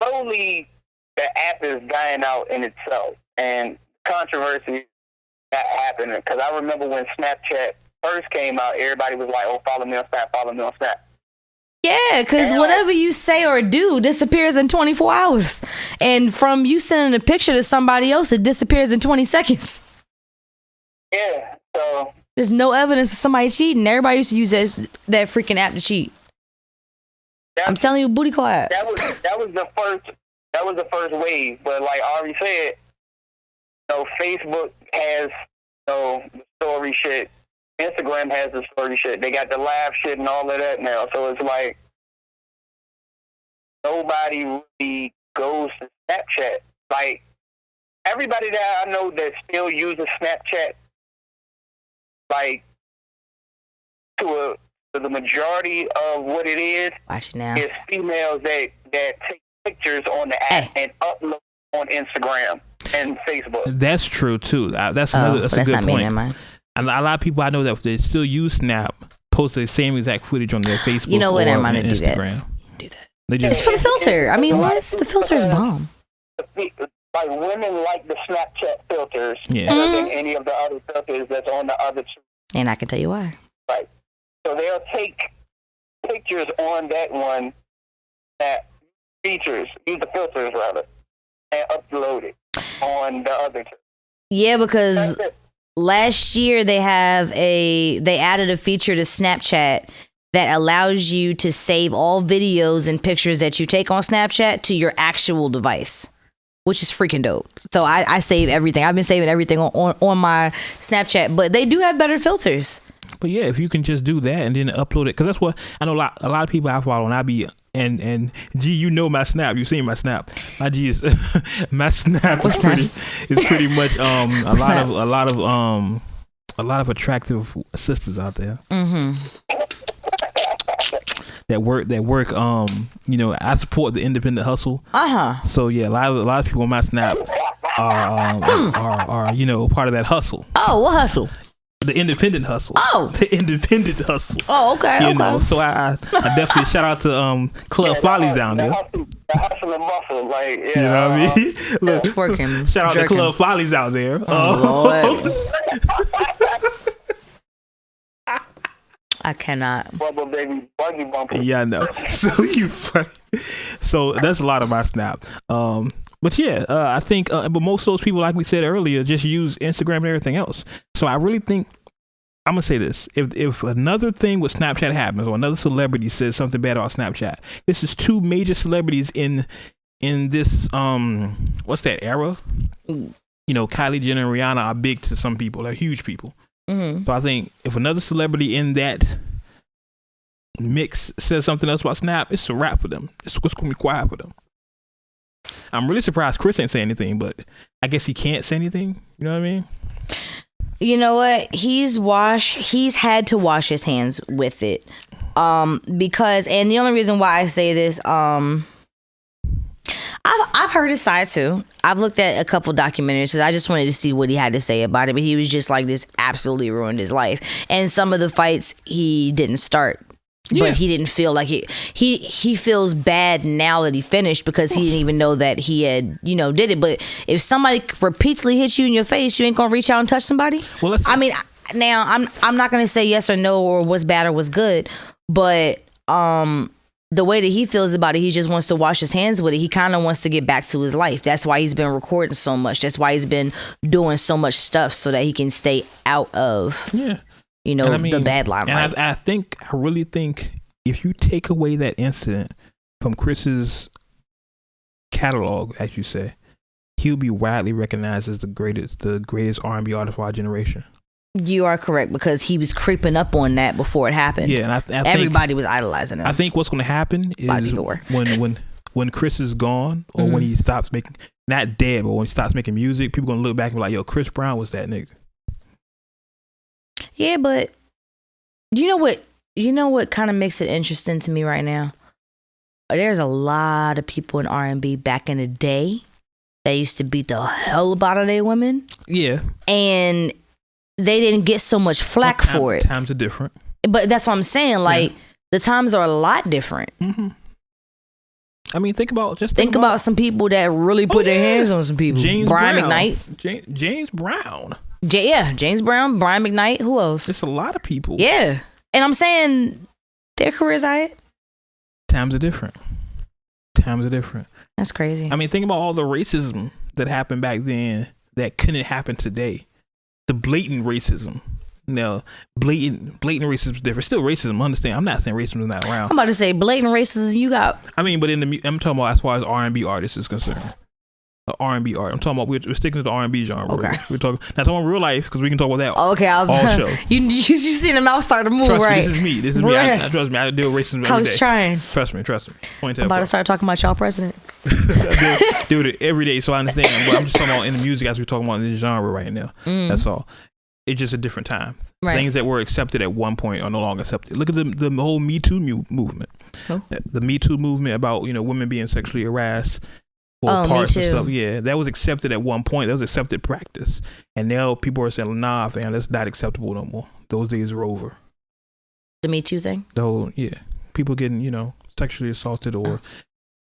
D: slowly the app is dying out in itself, and controversy that happened, because I remember when Snapchat first came out, everybody was like, oh, follow me on Snap, follow me on Snap.
C: Yeah, because whatever you say or do disappears in 24 hours. And from you sending a picture to somebody else, it disappears in 20 seconds.
D: Yeah, so
C: there's no evidence of somebody cheating. Everybody used to use that freaking app to cheat. I'm telling you, booty call app.
D: That was the first wave. But like Ari said, Facebook has the story shit. Instagram has the story shit. They got the live shit and all of that now. So it's like nobody really goes to Snapchat. Like everybody that I know that still uses Snapchat, like to the majority of what it is,
C: watch it now,
D: is females that take pictures on the app and upload on Instagram and Facebook.
B: That's true too. That's a good point. And a lot of people I know that they still use Snap post the same exact footage on their Facebook or Instagram.
C: Do that. It's for the filter. I mean, the filter's bomb.
D: Like women like the Snapchat filters
B: better
D: than any of the other filters that's on the other two.
C: And I can tell you why.
D: Right. So they'll take pictures on that one that features, use the filters rather, and upload it on the other two.
C: Yeah, because last year they added a feature to Snapchat that allows you to save all videos and pictures that you take on Snapchat to your actual device, which is freaking dope. So I save everything. I've been saving everything on my Snapchat, but they do have better filters.
B: But yeah, if you can just do that and then upload it, because that's what I know. A lot of people I follow, and I be and G, you know my Snap. You seen my Snap. My G is my Snap is pretty much a lot of attractive sisters out there.
C: Mm-hmm.
B: That work. I support the independent hustle. So yeah, a lot of people on my Snap are part of that hustle.
C: Oh, what hustle?
B: The independent hustle.
C: Oh,
B: the independent hustle.
C: Oh, okay.
B: You know, so I definitely shout out to Club Follies down there.
D: The hustle and muscle, like
B: you know what I mean. Look,
C: working.
B: Shout out to Club Follies out there.
C: I cannot.
D: Bubble baby, buggy bumper.
B: Yeah, I know. So you funny. So that's a lot of my Snap. But yeah, I think, but most of those people, like we said earlier, just use Instagram and everything else. So I really think I'm gonna say this: if another thing with Snapchat happens, or another celebrity says something bad about Snapchat, this is two major celebrities in this what's that era? You know, Kylie Jenner and Rihanna are big to some people; they're huge people. Mm-hmm. So I think if another celebrity in that mix says something else about Snap, it's a wrap for them. It's gonna be quiet for them. I'm really surprised Chris ain't saying anything, but I guess he can't say anything. You know what I mean?
C: You know what? He's had to wash his hands with it. Because, and the only reason why I say this, I've heard his side too. I've looked at a couple documentaries because I just wanted to see what he had to say about it. But he was just like, this absolutely ruined his life. And some of the fights he didn't start. Yeah. But he didn't feel like he feels bad now that he finished because he didn't even know that he had, did it. But if somebody repeatedly hits you in your face, you ain't gonna reach out and touch somebody. Well, I mean, now I'm not gonna say yes or no or what's bad or what's good, but the way that he feels about it, he just wants to wash his hands with it. He kind of wants to get back to his life. That's why he's been recording so much. That's why he's been doing so much stuff so that he can stay out of. Yeah. The bad limelight.
B: And I really think if you take away that incident from Chris's catalog, as you say, he'll be widely recognized as the greatest R&B artist of our generation.
C: You are correct, because he was creeping up on that before it happened.
B: Yeah, and I think
C: everybody was idolizing him.
B: I think what's going to happen is when Chris is gone, or when he stops making, not dead, but when he stops making music, people going to look back and be like, yo, Chris Brown was that nigga.
C: Yeah, but you know what kind of makes it interesting to me right now? There's a lot of people in R&B back in the day that used to beat the hell about their women. Yeah. And they didn't get so much flack for it.
B: Times are different.
C: But that's what I'm saying. Like, the times are a lot different.
B: Mm-hmm. I mean, think about
C: some people that really put their hands on some people. Brian McKnight.
B: James Brown.
C: James Brown, Brian McKnight. Who else?
B: It's a lot of people.
C: Yeah. And I'm saying their careers are
B: Times are different.
C: That's crazy.
B: I mean, think about all the racism that happened back then that couldn't happen today. The blatant racism. No, blatant racism is different. Still racism, understand. I'm not saying racism is not around.
C: I'm about to say blatant racism you got.
B: I mean, but I'm talking about as far as R&B artists is concerned. R&B art. I'm talking about we're sticking to the R&B genre. Okay. We're talking about real life because we can talk about that.
C: Okay, all show. You seen the mouth start to move,
B: trust
C: right?
B: Me, this is me. Trust me. I deal with racism every day.
C: I was trying.
B: Trust me.
C: I'm about to start talking about y'all president.
B: I do it every day, so I understand. But I'm just talking about in the music as we're talking about in the genre right now. That's all. It's just a different time. Right. Things that were accepted at one point are no longer accepted. Look at the whole Me Too movement. Oh. The Me Too movement about women being sexually harassed. Parts and stuff. Yeah, that was accepted at one point. That was accepted practice, and now people are saying, "Nah, fam, that's not acceptable no more. Those days are over."
C: The Me Too thing.
B: The whole people getting sexually assaulted or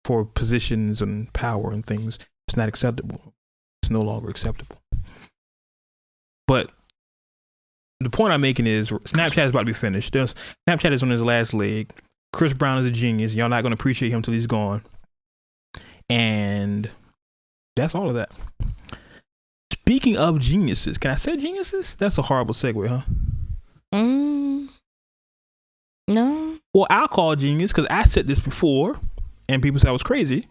B: for positions and power and things. It's not acceptable. It's no longer acceptable. But the point I'm making is Snapchat is about to be finished. Snapchat is on his last leg. Chris Brown is a genius. Y'all not going to appreciate him till he's gone. And that's all of that. Speaking of geniuses, can I say geniuses? That's a horrible segue, huh?
C: No.
B: Well, I'll call genius because I said this before and people said I was crazy.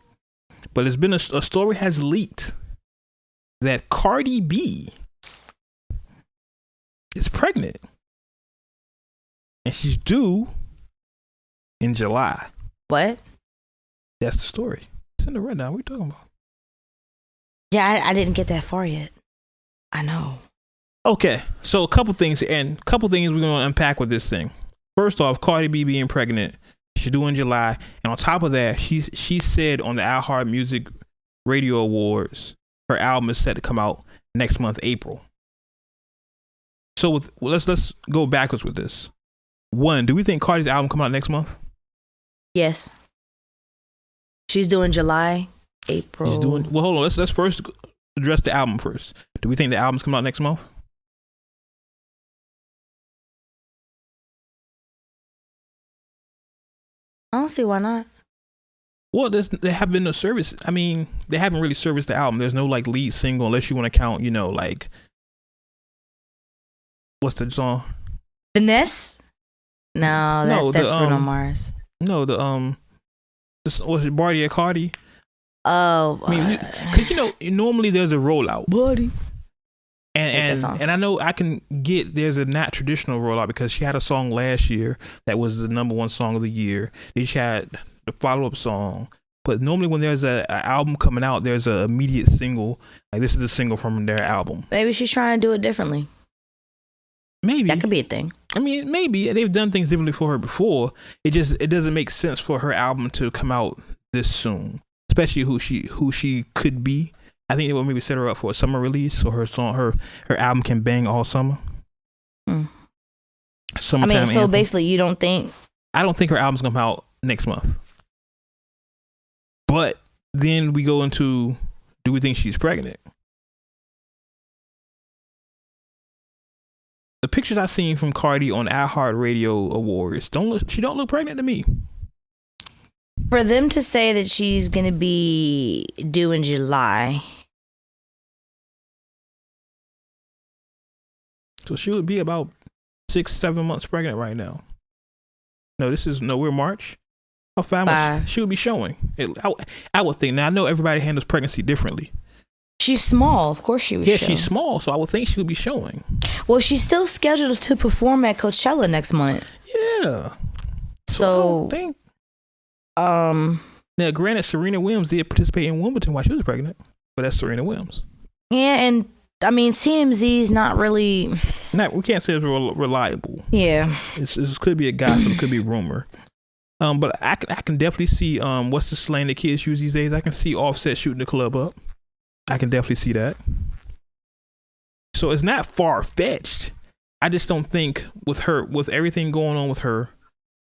B: But it's been a story has leaked that Cardi B is pregnant. And she's due in July.
C: What?
B: That's the story. In the rundown, what are you talking about?
C: Yeah, I didn't get that far yet. I know.
B: Okay, so a couple things we're going to unpack with this thing. First off, Cardi B being pregnant, she's due in July, and on top of that, she said on the iHeart Music Radio Awards, her album is set to come out next month, April. So let's go backwards with this. One, do we think Cardi's album come out next month?
C: Yes. She's doing July, April.
B: Well, hold on. Let's first address the album first. Do we think the album's coming out next month?
C: I don't see why not.
B: Well, there have been no service. I mean, they haven't really serviced the album. There's no lead single unless you want to count, what's the song?
C: Finesse? No, that's Bruno Mars.
B: No, was it Barty Cardi?
C: Oh,
B: I mean, because normally there's a rollout,
C: buddy.
B: And I know I can get there's a not traditional rollout because she had a song last year that was the #1 song of the year. Then she had the follow-up song. But normally when there's an album coming out, there's an immediate single. Like this is the single from their album.
C: Maybe she's trying to do it differently.
B: Maybe
C: that could be a thing.
B: I mean, maybe they've done things differently for her before. It doesn't make sense for her album to come out this soon, especially who she could be. I think it will maybe set her up for a summer release, so her album can bang all summer. Summertime anthem.
C: Basically, you don't think?
B: I don't think her album's gonna come out next month. But then we go into, do we think she's pregnant? The pictures I've seen from Cardi on iHeartRadio Awards she don't look pregnant to me.
C: For them to say that she's gonna be due in July.
B: So she would be about 6-7 months pregnant right now. No, we're March. How 5 months she would be showing. I would think. Now I know everybody handles pregnancy differently.
C: She's small, of course she would.
B: Yeah, she's small, so I would think she would be showing.
C: Well, she's still scheduled to perform at Coachella next month.
B: Yeah.
C: So
B: I think. Now, granted, Serena Williams did participate in Wimbledon while she was pregnant, but that's Serena Williams.
C: Yeah, and I mean TMZ's not really.
B: We can't say it's reliable.
C: Yeah,
B: it could be a gossip, it could be rumor. But I can definitely see what's the slang that kids use these days. I can see Offset shooting the club up. I can definitely see that. So it's not far fetched. I just don't think with everything going on with her,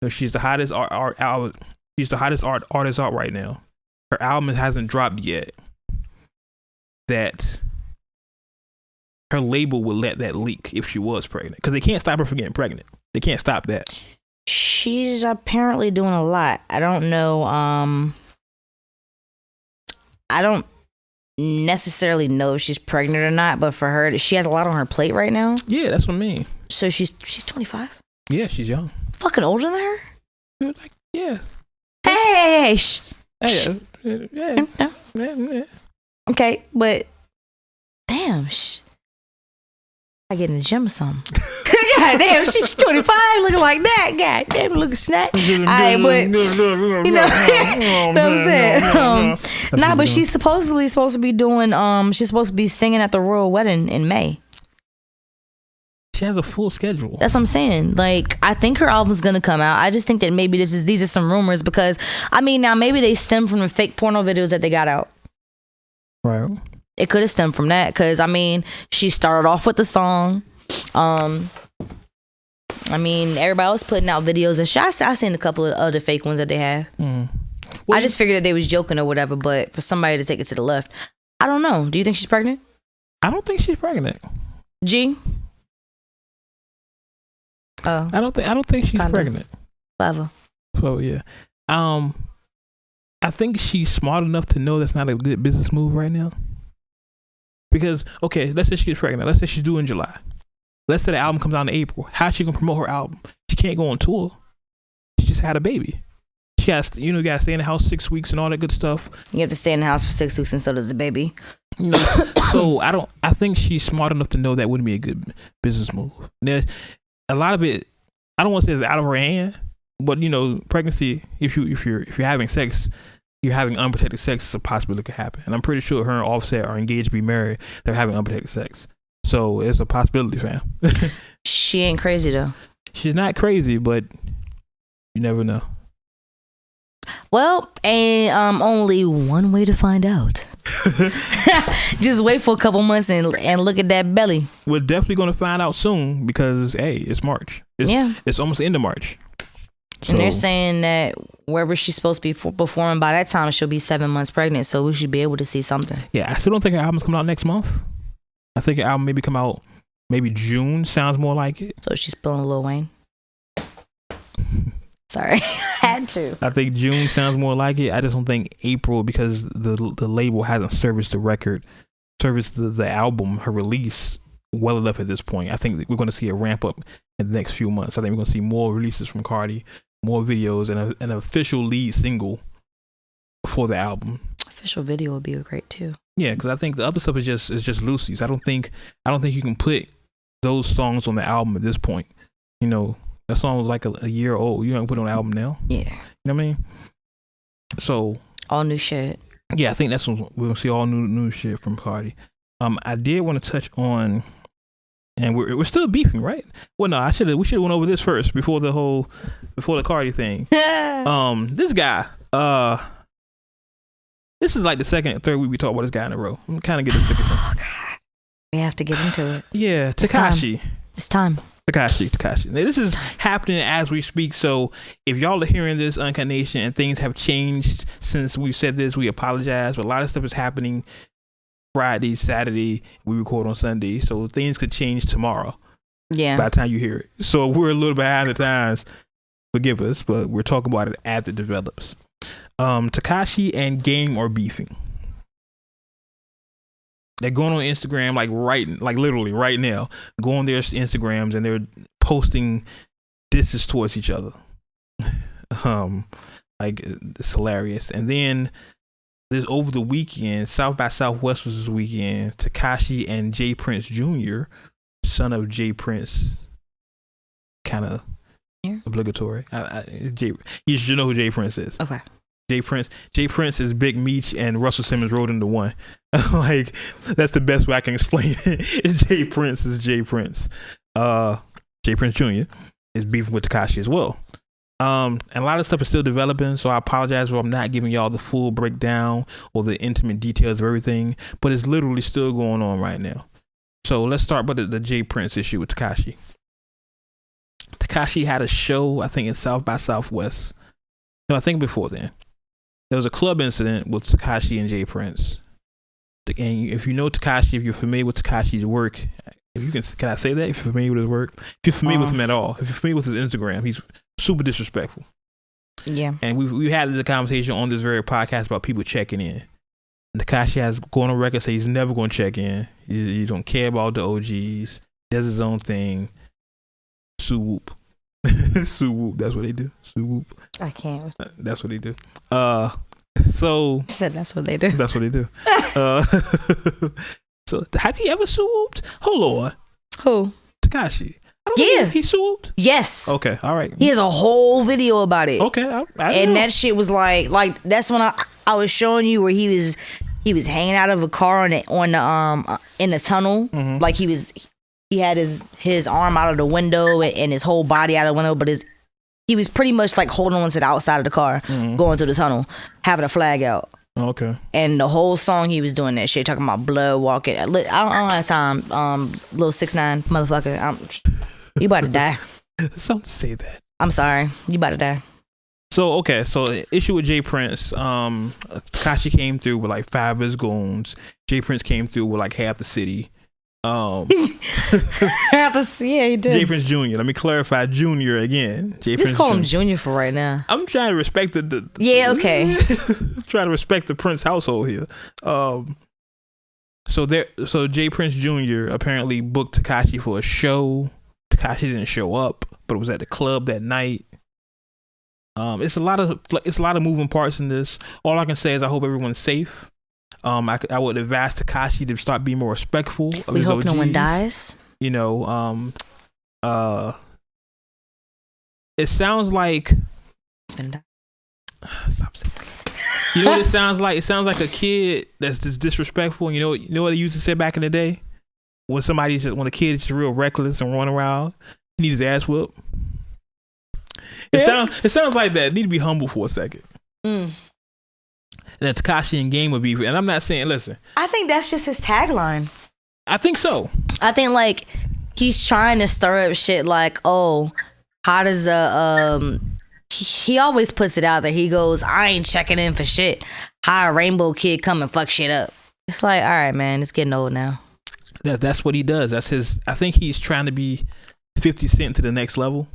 B: she's the hottest she's the hottest artist out right now. Her album hasn't dropped yet. That her label would let that leak if she was pregnant, because they can't stop her from getting pregnant. They can't stop that.
C: She's apparently doing a lot. I don't know. I don't necessarily know if she's pregnant or not, but for her, she has a lot on her plate right now.
B: Yeah, that's what I mean.
C: So she's 25.
B: Yeah, she's young.
C: Fucking older than her.
B: Like, yeah.
C: Hey.
B: Yeah.
C: Okay, but damn, I get in the gym or something. God damn, she's 25, looking like that. God damn, looking snatch. Alright, but you know what I'm saying. But she's supposed to be doing. She's supposed to be singing at the royal wedding in May.
B: She has a full schedule.
C: That's what I'm saying. Like, I think her album's gonna come out. I just think that maybe these are some rumors, because I mean, now maybe they stem from the fake porno videos that they got out.
B: Right.
C: It could have stemmed from that, because I mean, she started off with the song. I mean, everybody else putting out videos and shit. I seen a couple of other fake ones that they have. Well, I just figured that they was joking or whatever, but for somebody to take it to the left, I don't know. Do you think she's pregnant?
B: I don't think she's pregnant.
C: G? Oh.
B: I don't think she's pregnant.
C: Clever.
B: So yeah. I think she's smart enough to know that's not a good business move right now. Because, okay, let's say she gets pregnant. Let's say she's due in July. Let's say the album comes out in April. How's she gonna promote her album? She can't go on tour. She just had a baby. She has, you gotta stay in the house 6 weeks and all that good stuff.
C: You have to stay in the house for 6 weeks, and so does the baby.
B: So I think she's smart enough to know that wouldn't be a good business move. Now, a lot of it, I don't want to say it's out of her hand, but pregnancy, if you're having sex, you're having unprotected sex, it's a possibility that could happen. And I'm pretty sure her and Offset are engaged to be married. They're having unprotected sex. So it's a possibility, fam.
C: She ain't crazy though.
B: She's not crazy, but you never know.
C: Well, and only one way to find out. Just wait for a couple months and look at that belly.
B: We're definitely going to find out soon, because hey, it's March. It's almost the end of March. So,
C: and they're saying that wherever she's supposed to be performing by that time, she'll be 7 months pregnant. So we should be able to see something.
B: Yeah, I still don't think her album's coming out next month. I think her album maybe come out maybe June. Sounds more like it.
C: So she's spilling Lil Wayne. Sorry, had to.
B: I think June sounds more like it. I just don't think April, because the label hasn't serviced the record, serviced the album, her release well enough at this point. I think we're going to see a ramp up in the next few months. I think we're going to see more releases from Cardi, more videos, and an official lead single for the album.
C: Official video would be great too.
B: Yeah, because I think the other stuff is just loosies. I don't think you can put those songs on the album at this point. You know, that song was like a year old. You don't put it on the album now.
C: Yeah,
B: you know what I mean. So
C: all new shit.
B: Yeah, I think that's what we're gonna see, all new shit from Cardi. I did want to touch on, and we're still beefing, right? Well, no, we should have went over this first before the Cardi thing. This guy, this is like the second or third week we talk about this guy in a row. I'm kind of getting sick of him.
C: Oh God, we have to get into it.
B: Yeah, Tekashi.
C: It's time.
B: Tekashi. Now, this is happening as we speak. So if y'all are hearing this, Uncut Nation, and things have changed since we've said this, we apologize. But a lot of stuff is happening Friday, Saturday. We record on Sunday, so things could change tomorrow.
C: Yeah.
B: By the time you hear it, so we're a little behind the times. Forgive us, but we're talking about it as it develops. Tekashi and Game are beefing. They're going on Instagram literally right now. Go on their Instagrams and they're posting disses towards each other. It's hilarious. And then this over the weekend, South by Southwest was this weekend. Tekashi and Jay Prince Jr., son of Jay Prince, kind of obligatory. You should know who Jay Prince is.
C: Okay.
B: Jay Prince is Big Meech and Russell Simmons rolled into one. Like, that's the best way I can explain it. Jay Prince is Jay Prince. Jay Prince Jr. is beefing with Tekashi as well. And a lot of stuff is still developing, so I apologize if I'm not giving y'all the full breakdown or the intimate details of everything, but it's literally still going on right now. So let's start with the Jay Prince issue with Tekashi. Tekashi had a show, I think, in South by Southwest. No, I think before then. There was a club incident with Tekashi and Jay Prince. And if you know Tekashi, if you're familiar with Tekashi's work, can I say that? If you're familiar with his work, if you're familiar with him at all, if you're familiar with his Instagram, he's super disrespectful.
C: Yeah.
B: And we had this conversation on this very podcast about people checking in. And Tekashi has gone on record say he's never going to check in. He don't care about the OGs. Does his own thing. Sue whoop. Sue whoop. That's what they do. Sue whoop.
C: I can't.
B: That's what they do. So
C: I said that's what they do.
B: That's what they do. So has he ever sue whooped? Hold on.
C: Who?
B: Tekashi. Yeah. He sue whooped?
C: Yes.
B: Okay. All right.
C: He has a whole video about it.
B: Okay.
C: And that shit was like that's when I was showing you where he was hanging out of a car in the tunnel. Mm-hmm. Like he had his arm out of the window and his whole body out of the window, but he was pretty much like holding on to the outside of the car, going to the tunnel, having a flag out.
B: Okay.
C: And the whole song he was doing that shit, talking about blood walking. I don't have time. Little 6ix9ine motherfucker. You about to die.
B: Don't say that.
C: I'm sorry. You about to die.
B: So issue with Jay Prince. Tekashi came through with like 5 of his goons. Jay Prince came through with like half the city.
C: Yeah, he did.
B: Jay Prince Jr. Let me clarify, Junior again.
C: Just call him Junior for right now.
B: I'm trying to respect the
C: yeah, okay.
B: Trying to respect the Prince household here. So Jay Prince Jr. apparently booked Tekashi for a show. Tekashi didn't show up, but it was at the club that night. It's a lot of moving parts in this. All I can say is I hope everyone's safe. I would advise Tekashi to start being more respectful of his OGs. We hope no one dies. You know, it sounds like. Stop saying that. You know what it sounds like? It sounds like a kid that's just disrespectful. You know what they used to say back in the day, when a kid is just real reckless and run around, he needs his ass whooped. It sounds like that. Need to be humble for a second. That Tekashi and Game would be, and I'm not saying, listen.
C: I think that's just his tagline.
B: I think so.
C: I think like he's trying to stir up shit like, oh, how does he always puts it out there. He goes, I ain't checking in for shit. How a rainbow kid come and fuck shit up. It's like, all right, man, it's getting old now.
B: That's what he does. That's his. I think he's trying to be 50 Cent to the next level.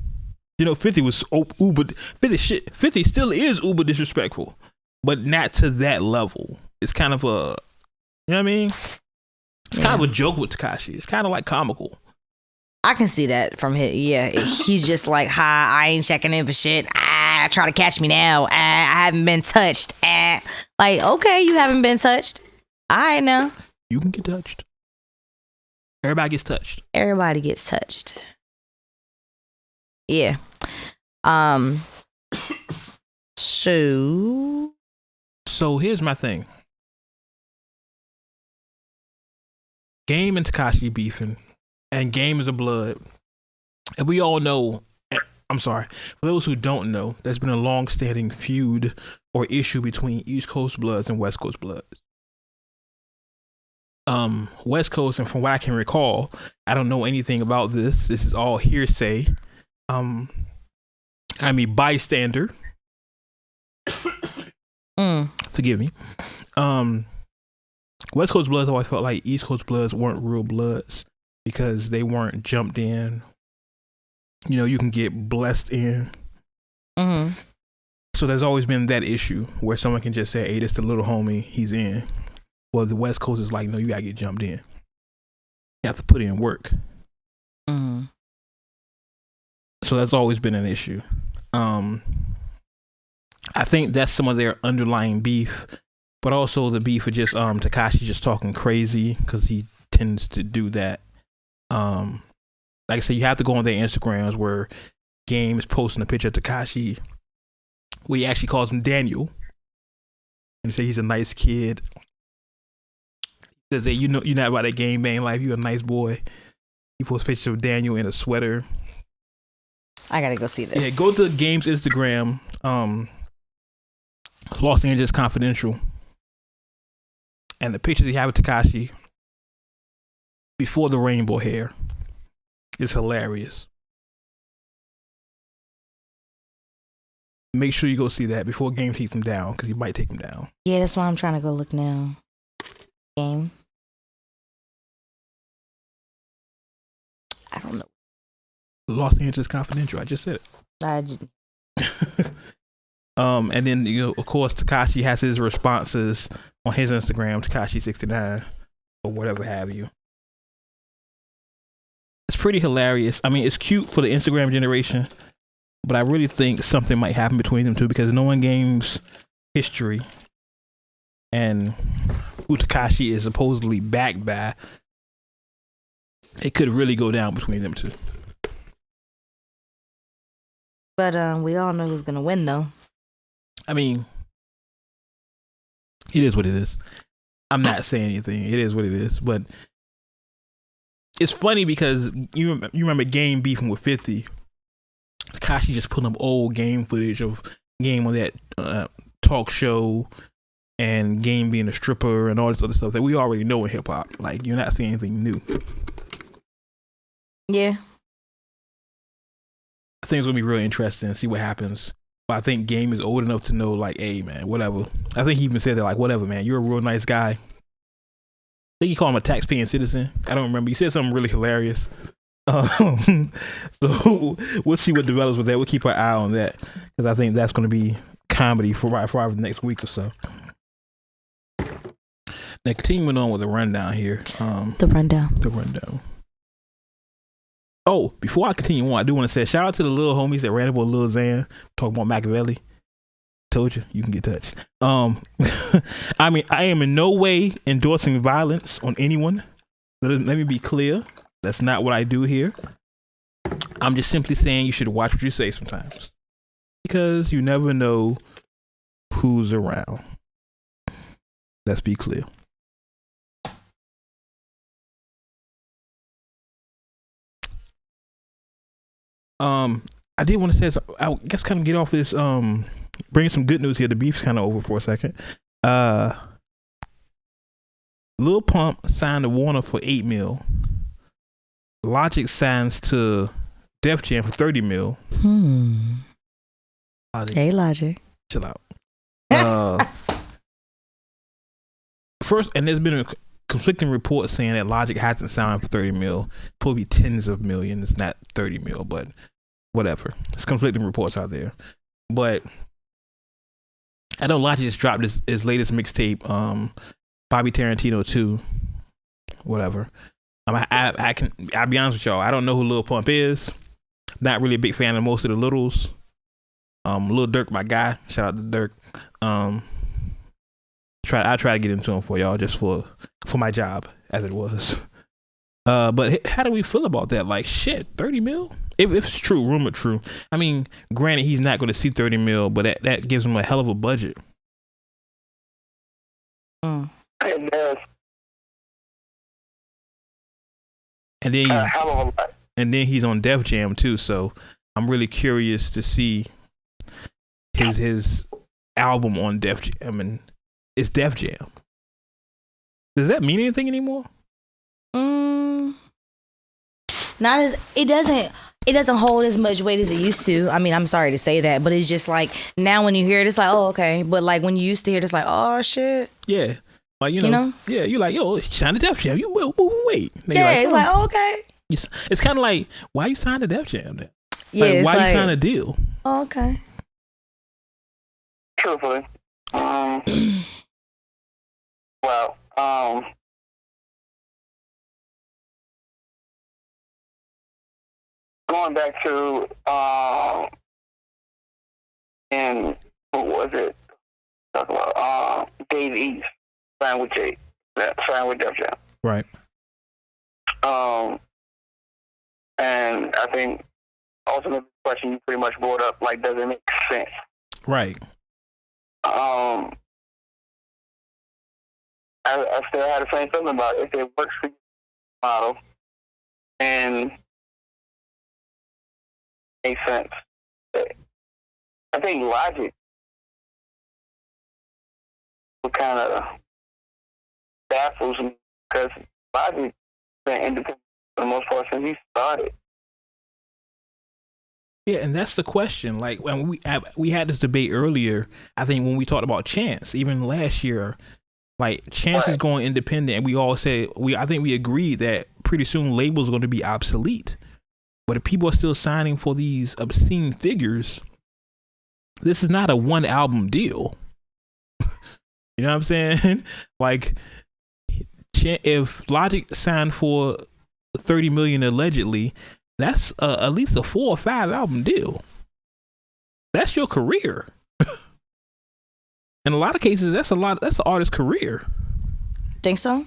B: You know, 50 was uber. 50 still is uber disrespectful. But not to that level. It's kind of a, you know what I mean? It's kind of a joke with Tekashi. It's kind of like comical.
C: I can see that from him. Yeah, he's just like, "Hi, I ain't checking in for shit. Try to catch me now. I haven't been touched. Like, okay, you haven't been touched. All right, now
B: you can get touched. Everybody gets touched.
C: Everybody gets touched. Yeah.
B: So here's my thing. Game and Tekashi beefing, and Game is a blood. And we all know, I'm sorry, for those who don't know, there's been a long-standing feud or issue between East Coast Bloods and West Coast Bloods. West Coast, and from what I can recall, I don't know anything about this. This is all hearsay. I'm a bystander. Forgive me. West Coast Bloods always felt like East Coast Bloods weren't real bloods because they weren't jumped in. You know, you can get blessed in. So there's always been that issue where someone can just say, hey, this the little homie, he's in. Well, the West Coast is like, no, you gotta get jumped in. You have to put in work. So that's always been an issue. I think that's some of their underlying beef, but also the beef of just Tekashi just talking crazy because he tends to do that. Like I said, you have to go on their Instagrams where Game is posting a picture of Tekashi where he actually calls him Daniel and he say he's a nice kid. He says, hey, you know, you're not about that game bang life. You're a nice boy. He posts a picture of Daniel in a sweater.
C: I gotta go see this.
B: Yeah, go to Game's Instagram, Los Angeles Confidential, and the pictures he had with Tekashi before the rainbow hair is hilarious. Make sure you go see that before Game takes him down, because he might take him down.
C: Yeah, that's why I'm trying to go look now. Game. I don't know.
B: Los Angeles Confidential. I just said it. And then, you know, of course, Tekashi has his responses on his Instagram, Tekashi69 or whatever have you. It's pretty hilarious. I mean, it's cute for the Instagram generation, but I really think something might happen between them two because knowing Game's history and who Tekashi is supposedly backed by, it could really go down between them two.
C: But we all know who's gonna win, though.
B: I mean, it is what it is. I'm not saying anything. It is what it is. But it's funny because you remember Game beefing with 50. Tekashi just put up old Game footage of Game on that talk show and Game being a stripper and all this other stuff that we already know in hip hop. Like, you're not seeing anything new.
C: Yeah.
B: I think it's gonna be really interesting to see what happens. But I think Game is old enough to know, like, hey man, whatever. I think he even said that, like, whatever, man, you're a real nice guy. I think he called him a tax-paying citizen. I don't remember. He said something really hilarious. So we'll see what develops with that. We'll keep our eye on that because I think that's going to be comedy for the next week or so. Now, continuing on with the rundown here.
C: The rundown.
B: Oh, before I continue on, I do want to say shout out to the little homies that ran up with Lil Xan talking about Machiavelli. Told you can get touched. I mean, I am in no way endorsing violence on anyone. Let me be clear. That's not what I do here. I'm just simply saying you should watch what you say sometimes because you never know who's around. Let's be clear. I did want to say, I guess, kind of get off this, bring some good news here. The beef's kind of over for a second. Lil Pump signed to Warner for $8 million. Logic signs to Def Jam for $30 million.
C: Hey, Logic.
B: Chill out. First, and there's been a conflicting report saying that Logic hasn't signed for $30 million. Probably tens of millions, not $30 million, but whatever. There's conflicting reports out there. But I know Logic just dropped his latest mixtape, Bobby Tarantino 2, whatever. I'll be honest with y'all. I don't know who Lil Pump is. Not really a big fan of most of the Littles. Lil Durk, my guy. Shout out to Durk. I try to get into him for y'all just for my job, as it was. But how do we feel about that? Like, shit, 30 mil? If it's true, rumor true. I mean, granted, he's not going to see 30 mil, but that gives him a hell of a budget.
D: It does.
B: And then he's on Def Jam too, so I'm really curious to see his album on Def Jam. And it's Def Jam. Does that mean anything anymore?
C: Not as it doesn't hold as much weight as it used to. I mean, I'm sorry to say that, but it's just like now when you hear it, it's like, oh, okay. But like when you used to hear it, it's like, oh shit.
B: Yeah. Like, you know? Yeah, you're like, yo, sign to Def Jam. You moving weight.
C: Yeah, like, it's like, oh, okay.
B: It's kind of like, why you signed to Def Jam then?
C: Yeah,
B: like, why you sign a deal?
C: Oh, okay.
D: Truthfully. Well, going back to, and what was it? Talk about Dave East, signed with Def Jam.
B: Right.
D: And I think ultimate question you pretty much brought up, like, does it make sense?
B: Right.
D: I still had the same feeling about it. If it works for your model and makes sense. I think Logic kind of baffles me because Logic has been independent for the most part since he started.
B: Yeah, and that's the question. Like, when we had this debate earlier, I think when we talked about Chance, even last year, like Chance is going independent, and we all said I think we agreed that pretty soon labels are going to be obsolete. But if people are still signing for these obscene figures, this is not a one album deal. You know what I'm saying? Like, if Logic signed for 30 million allegedly, that's at least a 4 or 5 album deal. That's your career. In a lot of cases, that's an artist's career.
C: Think so?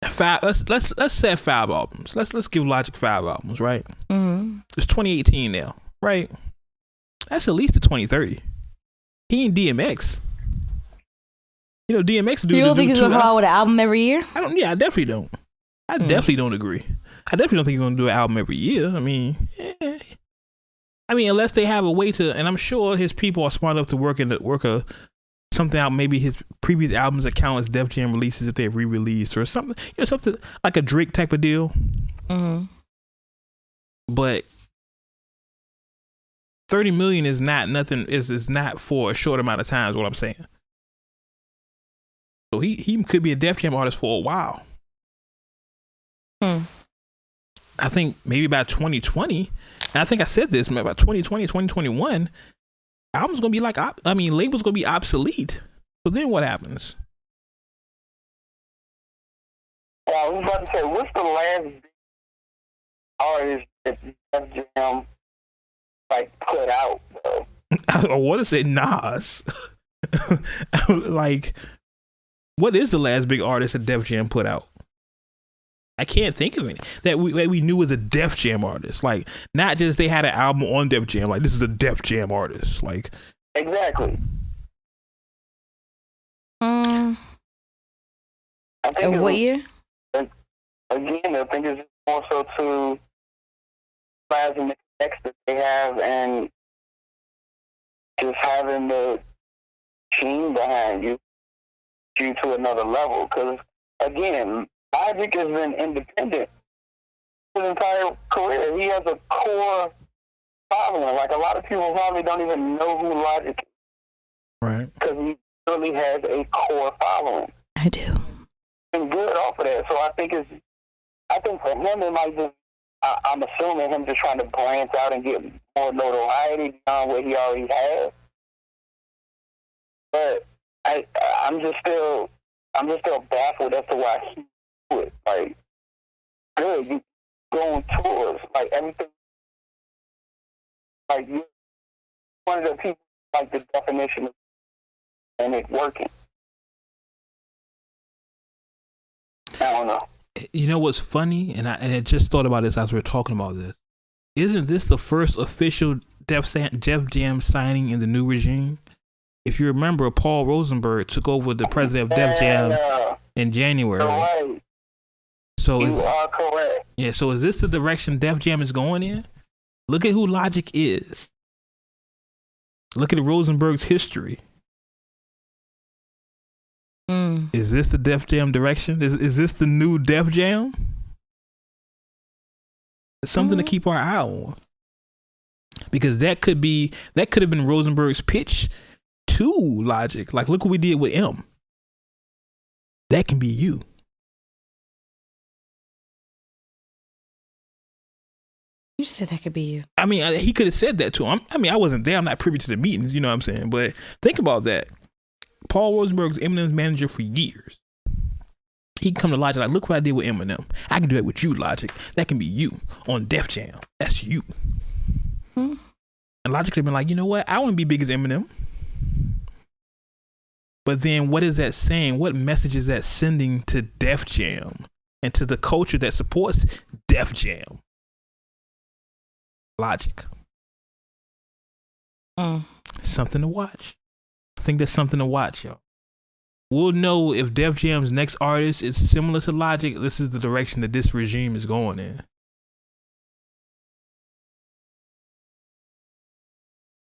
B: 5. Let's say 5 albums. Let's give Logic 5 albums, right?
C: Mm-hmm.
B: It's 2018 now, right? That's at least to 2030. He ain't DMX. You know, DMX do.
C: You don't think he's gonna come out with an album every year?
B: I definitely don't. I definitely don't agree. I definitely don't think he's gonna do an album every year. I mean, unless they have a way to, and I'm sure his people are smart enough to work something out. Maybe his previous albums that count as Def Jam releases if they're re-released or something. You know, something like a Drake type of deal.
C: Mm-hmm.
B: But 30 million is not nothing. Is not for a short amount of time. Is what I'm saying. So he could be a Def Jam artist for a while. I think maybe by 2020, and I think I said this, about 2020, 2021, album's gonna be like, label's gonna be obsolete. So then what happens?
D: I was about to say, what's the last artist that Def Jam put out, though?
B: I want to say Nas. Like, what is the last big artist that Def Jam put out? I can't think of any that we knew was a Def Jam artist. Like, not just they had an album on Def Jam. Like, this is a Def Jam artist. Like,
D: exactly.
C: And what year?
D: Again, I think it's more so to realizing the connects that they have and just having the team behind you to another level. Because again, Logic has been independent his entire career. He has a core following. Like, a lot of people probably don't even know who Logic is.
B: Right.
D: Because he really has a core following.
C: I do.
D: And good off of that. So I think for him, it might just, I'm assuming him just trying to branch out and get more notoriety beyond what he already has. But I'm just still, I'm just still baffled as to why he do it. Like, good, you go on tours, like everything. Like, you're one of the people, like the definition of, and it working. I don't know.
B: You know what's funny, and I just thought about this as we were talking about this. Isn't this the first official Def Jam signing in the new regime? If you remember, Paul Rosenberg took over the president of Def Jam in January.
D: Right.
B: So
D: you are correct.
B: Yeah. So is this the direction Def Jam is going in? Look at who Logic is. Look at Rosenberg's history. Is this the Def Jam direction? Is this the new Def Jam? It's something to keep our eye on, because that could have been Rosenberg's pitch to Logic. Like, look what we did with M. That can be you.
C: You said that could be you.
B: I mean, he could have said that to him. I mean, I wasn't there. I'm not privy to the meetings. You know what I'm saying? But think about that. Paul Rosenberg was Eminem's manager for years. He can come to Logic like, look what I did with Eminem. I can do that with you, Logic. That can be you on Def Jam. That's you. And Logic could have been like, you know what? I want to be big as Eminem. But then what is that saying? What message is that sending to Def Jam and to the culture that supports Def Jam? Logic. Something to watch. I think there's something to watch, y'all. We'll know if Def Jam's next artist is similar to Logic. This is the direction that this regime is going in.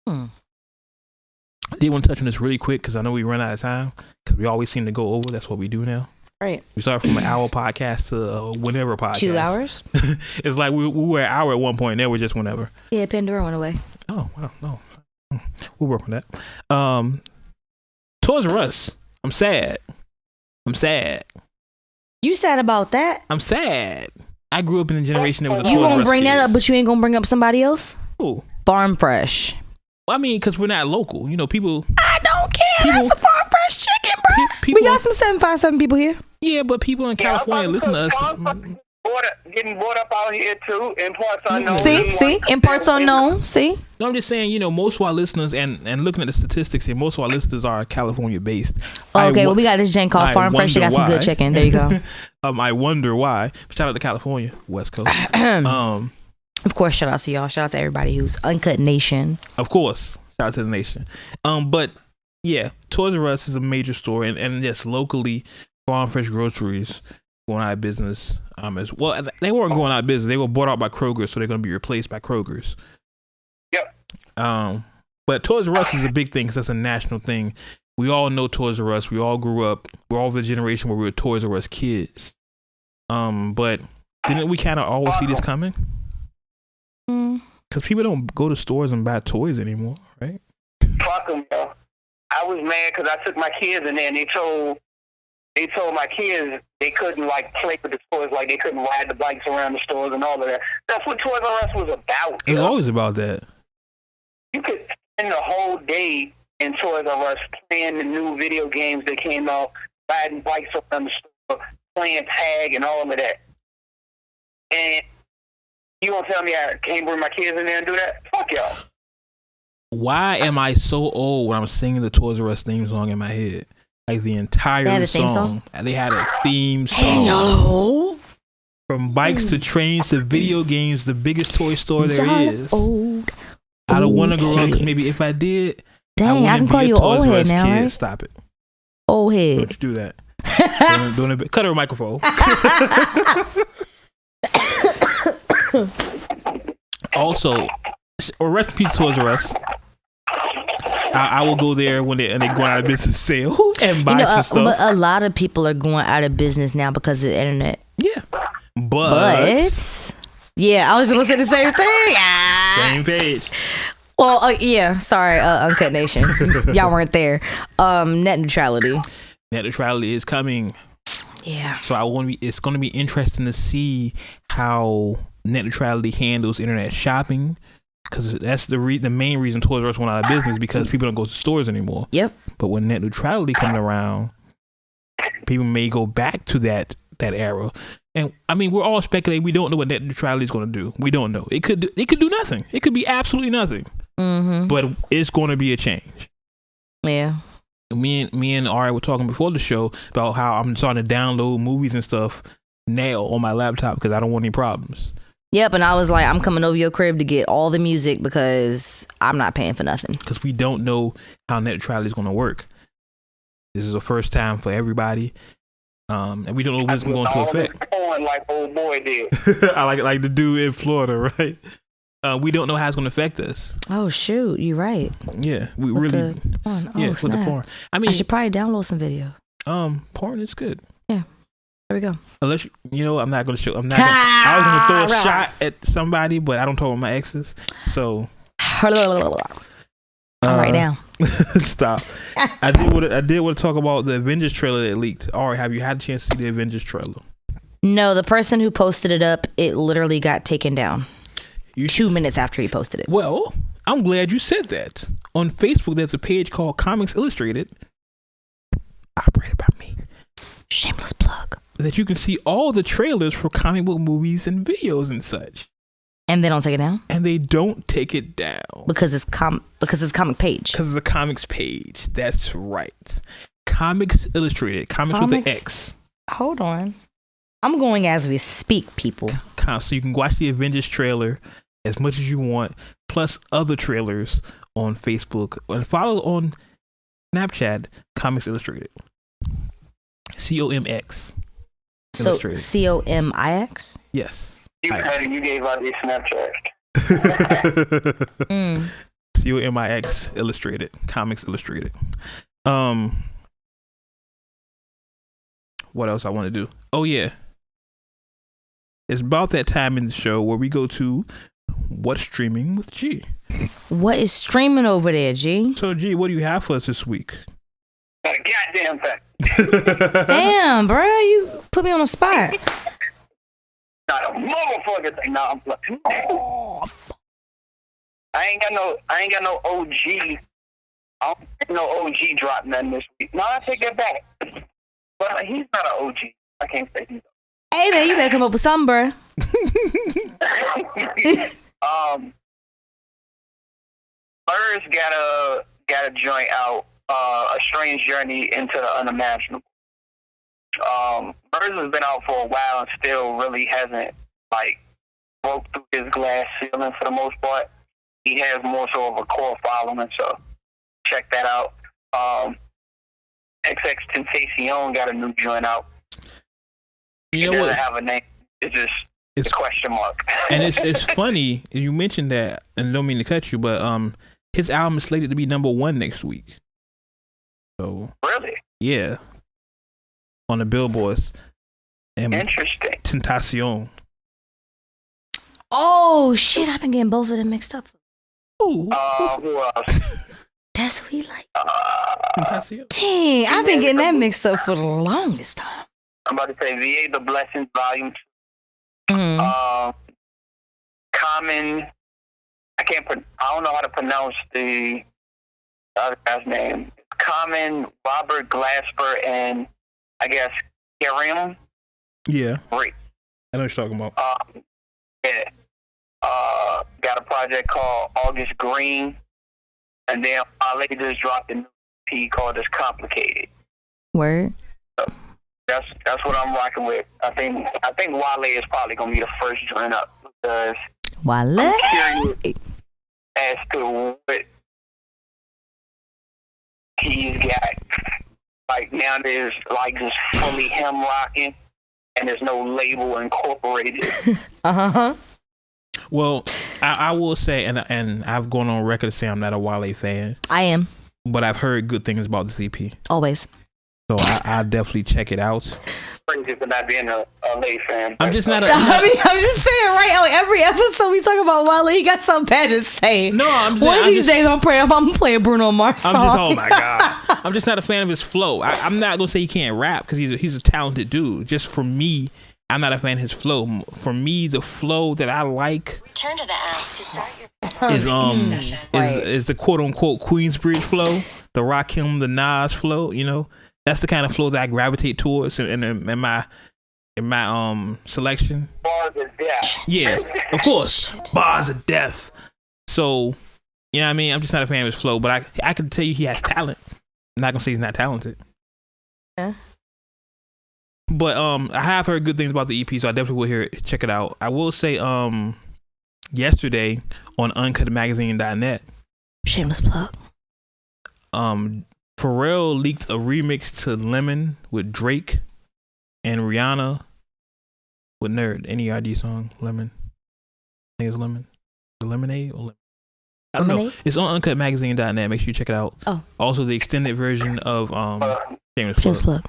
B: I did want to touch on this really quick because I know we run out of time, because we always seem to go over. That's what we do now.
C: Right.
B: We started from an hour podcast to whenever podcast.
C: 2 hours.
B: It's like we were an hour at one point. Now we're just whenever.
C: Yeah, Pandora went away.
B: Oh, well, no. We'll work on that. Toys R Us. I'm sad.
C: You sad about that?
B: I'm sad. I grew up in a generation that was a
C: You
B: Toys R
C: gonna
B: Us
C: bring that
B: kids.
C: up, but you ain't gonna bring up somebody else?
B: Who?
C: Farm Fresh.
B: Well, I mean, because we're not local. You know, people.
C: I don't care. That's a Farm Fresh chicken, bro.
B: People,
C: we got some 757 people here.
B: Yeah, but people in California listen to us.
D: Getting brought up out here too, in parts unknown.
C: See, in parts unknown. See.
B: No, I'm just saying, you know, most of our listeners, and looking at the statistics here, most of our listeners are California based.
C: Okay, well, we got this joint called Farm Fresh. They got some good chicken. There you go.
B: I wonder why. Shout out to California, West Coast.
C: Of course, shout out to y'all. Shout out to everybody who's Uncut Nation.
B: Of course, shout out to the nation. But yeah, Toys R Us is a major store, and yes, locally, Farm Fresh groceries going out of business. As well, they weren't going out of business. They were bought out by Kroger, so they're going to be replaced by Kroger's.
D: Yep.
B: But Toys R Us is a big thing because that's a national thing. We all know Toys R Us. We all grew up. We're all the generation where we were Toys R Us kids. But didn't we kind of always see this coming? Because people don't go to stores and buy toys anymore, right?
D: Fuck them, yo. I was mad because I took my kids in there and they told my kids they couldn't like play with the toys, like they couldn't ride the bikes around the stores and all of that. That's what Toys R Us was about.
B: It was always about that.
D: You could spend the whole day in Toys R Us playing the new video games that came out, riding bikes around the store, playing tag and all of that. And you gonna tell me I can't bring my kids in there and do that? Fuck y'all.
B: Why am I so old when I'm singing the Toys R Us theme song in my head? Like the entire song. They had a theme song. From bikes to trains to video games, the biggest toy store there is. I don't want to grow up because maybe if I did,
C: dang, I can call you old head now, right?
B: Stop it.
C: Old head.
B: Don't you do that. Cut her microphone. Also, rest in peace, Toys R Us. I will go there when they go out of business sale and buy some stuff.
C: But a lot of people are going out of business now because of the internet.
B: Yeah. But
C: yeah, I was going to say the same thing.
B: Same page.
C: Well, yeah, sorry, Uncut Nation. Y'all weren't there. Net neutrality.
B: Net neutrality is coming.
C: Yeah.
B: So it's going to be interesting to see how net neutrality handles internet shopping, because that's the main reason Toys R Us went out of business, because people don't go to stores anymore.
C: Yep.
B: But when net neutrality coming around, people may go back to that era. And I mean, we're all speculating. We don't know what net neutrality is going to do. We don't know. It could do nothing. It could be absolutely nothing.
C: Mm-hmm.
B: But it's going to be a change.
C: Yeah.
B: Me and Ari were talking before the show about how I'm starting to download movies and stuff now on my laptop because I don't want any problems.
C: Yep, and I was like, I'm coming over your crib to get all the music because I'm not paying for nothing.
B: Because we don't know how net neutrality is going to work. This is the first time for everybody. And we don't know what's going to affect.
D: Like old boy did.
B: I like the dude in Florida, right? We don't know how it's going to affect us.
C: Oh shoot, you're right.
B: Yeah, we
C: with
B: really.
C: The porn. Oh,
B: yeah,
C: snap.
B: with the porn. I mean,
C: I should probably download some video.
B: Porn is good.
C: Yeah, there we go.
B: Unless you know, I'm not going to show. I was going to throw a shot at somebody, but I don't talk about my exes. So.
C: All right now.
B: Stop. I did want to talk about the Avengers trailer that leaked. All right, have you had a chance to see the Avengers trailer?
C: No, the person who posted it up, it literally got taken down 2 minutes after he posted it.
B: Well, I'm glad you said that. On Facebook, there's a page called Comics Illustrated, operated by me.
C: Shameless plug.
B: That you can see all the trailers for comic book movies and videos and such.
C: And they don't take it down?
B: And they don't take it down.
C: Because it's comic page.
B: Because it's a comics page. That's right. Comics Illustrated. Comics with an X.
C: Hold on. I'm going as we speak, people.
B: So you can watch the Avengers trailer as much as you want, plus other trailers on Facebook. And follow on Snapchat, Comics Illustrated. COMX.
C: So COMIX?
B: Yes.
D: You gave out your Snapchat.
B: COMIX Illustrated. Comics Illustrated. What else I want to do? Oh yeah. It's about that time in the show where we go to What's Streaming with G.
C: What is streaming over there, G?
B: So G, what do you have for us this week?
D: Got a goddamn fact.
C: Damn, bro, you put me on the spot.
D: Not a motherfucker thing. No, I'm playing. I ain't got no OG. I don't think no OG drop nothing this week. No, I take that back. But he's not an OG. I can't say he's.
C: Hey man, you better come up with something, bro.
D: Birds got a joint out. A Strange Journey into the Unimaginable. Birds has been out for a while and still really hasn't broke through his glass ceiling for the most part. He has more so of a core following, so check that out. XX Tentacion got a new joint out.
B: You know
D: it doesn't
B: what?
D: have a name. It's a question mark.
B: And it's funny you mentioned that, and don't mean to cut you, but his album is slated to be #1 next week. So
D: really,
B: yeah, on the billboards. And
D: interesting.
B: Tentacion.
C: Oh shit! I've been getting both of them mixed up.
B: Who
D: else?
C: That's who he like.
B: Tentacion.
C: Dang, I've been getting that mixed up for the longest time.
D: I'm about to say VA The Blessings Volume
C: 2. Mm-hmm.
D: Common. I don't know how to pronounce the other guy's name. Common, Robert Glasper, and I guess Karim.
B: Yeah.
D: Great.
B: I know what you're talking about.
D: Yeah. Got a project called August Green, and then Wale just dropped a new EP called It's Complicated.
C: Word.
D: So that's what I'm rocking with. I think Wale is probably gonna be the first joint up because
C: Wale.
D: I'm curious as to what he's got. Now there's just fully him rocking, and there's no label incorporated.
C: Uh-huh.
B: Well, I will say, and I've gone on record to say I'm not a Wale fan.
C: I am.
B: But I've heard good things about this EP.
C: Always.
B: So I'll definitely check it out.
D: Crazy for not being a LA fan.
B: I'm just not.
C: I'm just saying, right? Like every episode we talk about Wale, he got something bad to say.
B: No, I'm just.
C: One of these days I'm gonna play a Bruno Mars song.
B: Oh my god! I'm just not a fan of his flow. I'm not gonna say he can't rap because he's a talented dude. Just for me, I'm not a fan of his flow. For me, the flow that I like.
H: Return to the app to start your
B: is the quote unquote Queensbridge flow, the Rakim, the Nas flow. You know, That's the kind of flow that I gravitate towards in my selection.
D: Bars of death.
B: Yeah, of course. Bars of death. So, you know what I mean? I'm just not a fan of his flow, but I can tell you he has talent. I'm not gonna say he's not talented.
C: Yeah.
B: But I have heard good things about the EP, so I definitely will hear it. Check it out. I will say yesterday on uncutmagazine.net.
C: Shameless plug.
B: Pharrell leaked a remix to Lemon with Drake and Rihanna with Nerd. NERD song, Lemon. I think it's Lemon. The Lemonade or Lemon? I don't know. It's on uncutmagazine.net. Make sure you check it out.
C: Oh.
B: Also, the extended version of
C: Shameless plug.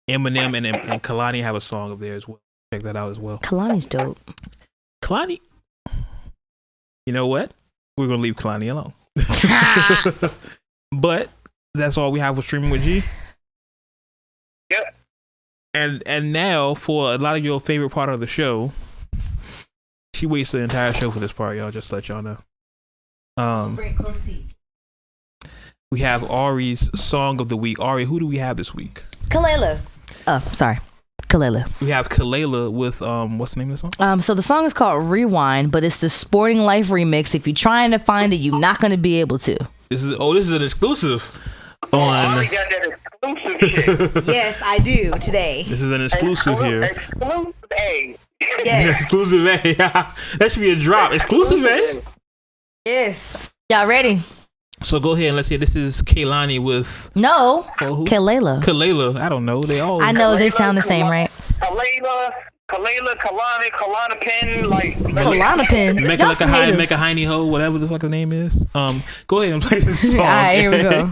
B: Eminem and Kalani have a song up there as well. Check that out as well.
C: Kalani's dope.
B: Kalani. You know what? We're gonna leave Kalani alone. But that's all we have with Streaming with G.
D: Yep.
B: And now for a lot of your favorite part of the show. She waits the entire show for this part, y'all. Just to let y'all know. We have Ari's song of the week. Ari, who do we have this week?
C: Kalela. Sorry. Kalela.
B: We have Kalela with what's the name of the
C: song? So the song is called Rewind, but it's the Sporting Life remix. If you're trying to find it, you're not going to be able to.
B: This is an exclusive on.
D: Ari got that exclusive shit.
C: Yes, I do today.
B: This is an exclusive here.
D: Exclusive A.
C: Yes.
B: Exclusive A. That should be a drop. Exclusive A.
C: Yes. Y'all ready?
B: So go ahead and let's see. This is Kaylani with
C: Kalela.
B: Kalela. I don't know. They all.
C: I know they sound the same, right?
D: Kalela, Kalana Pin, like
C: Kalana Pin.
B: Make like a high, make a hiney ho, whatever the fuck the name is. Go ahead and play this song.
C: All right, here we go.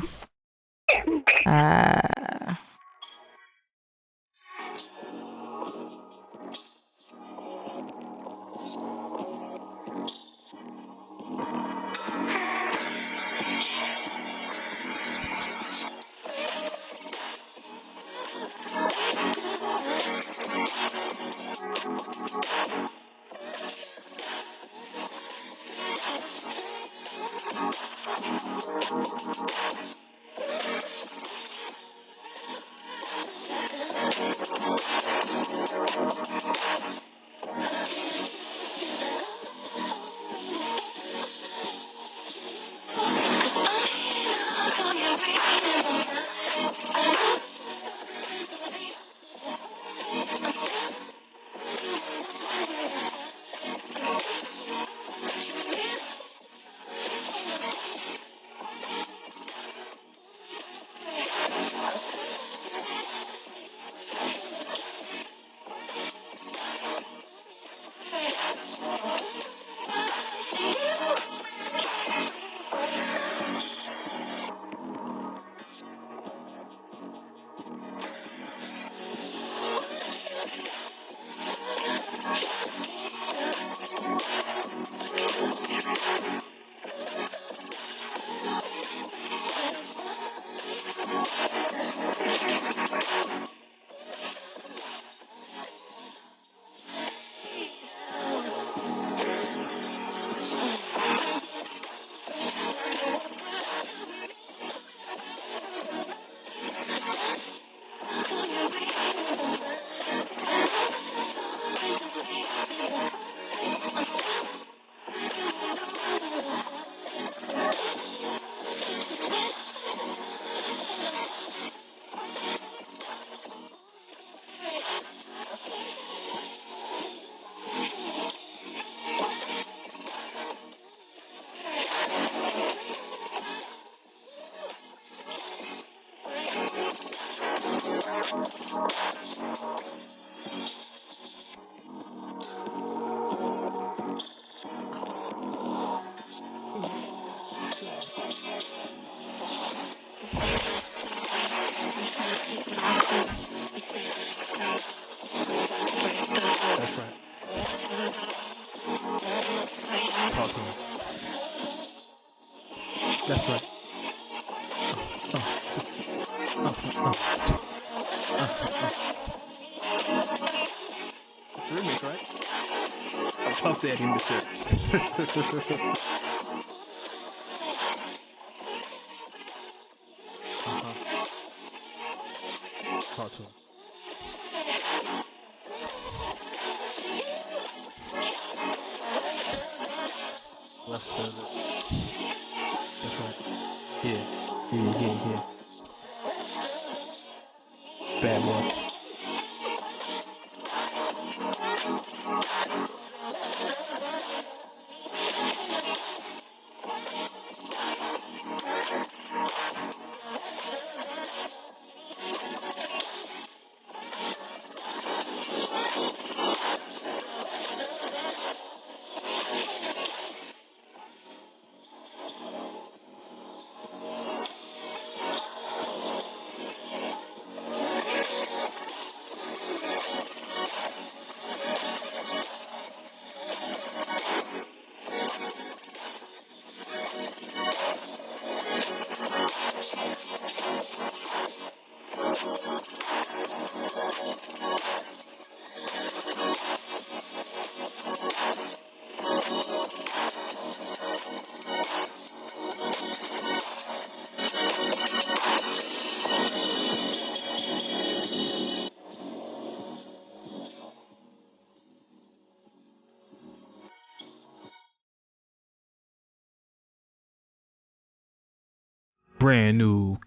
B: That's right. It's the remix, right? I'm Puff Daddy in the shirt. Talk to him. That's right. Yeah. Bad boy. Brand new.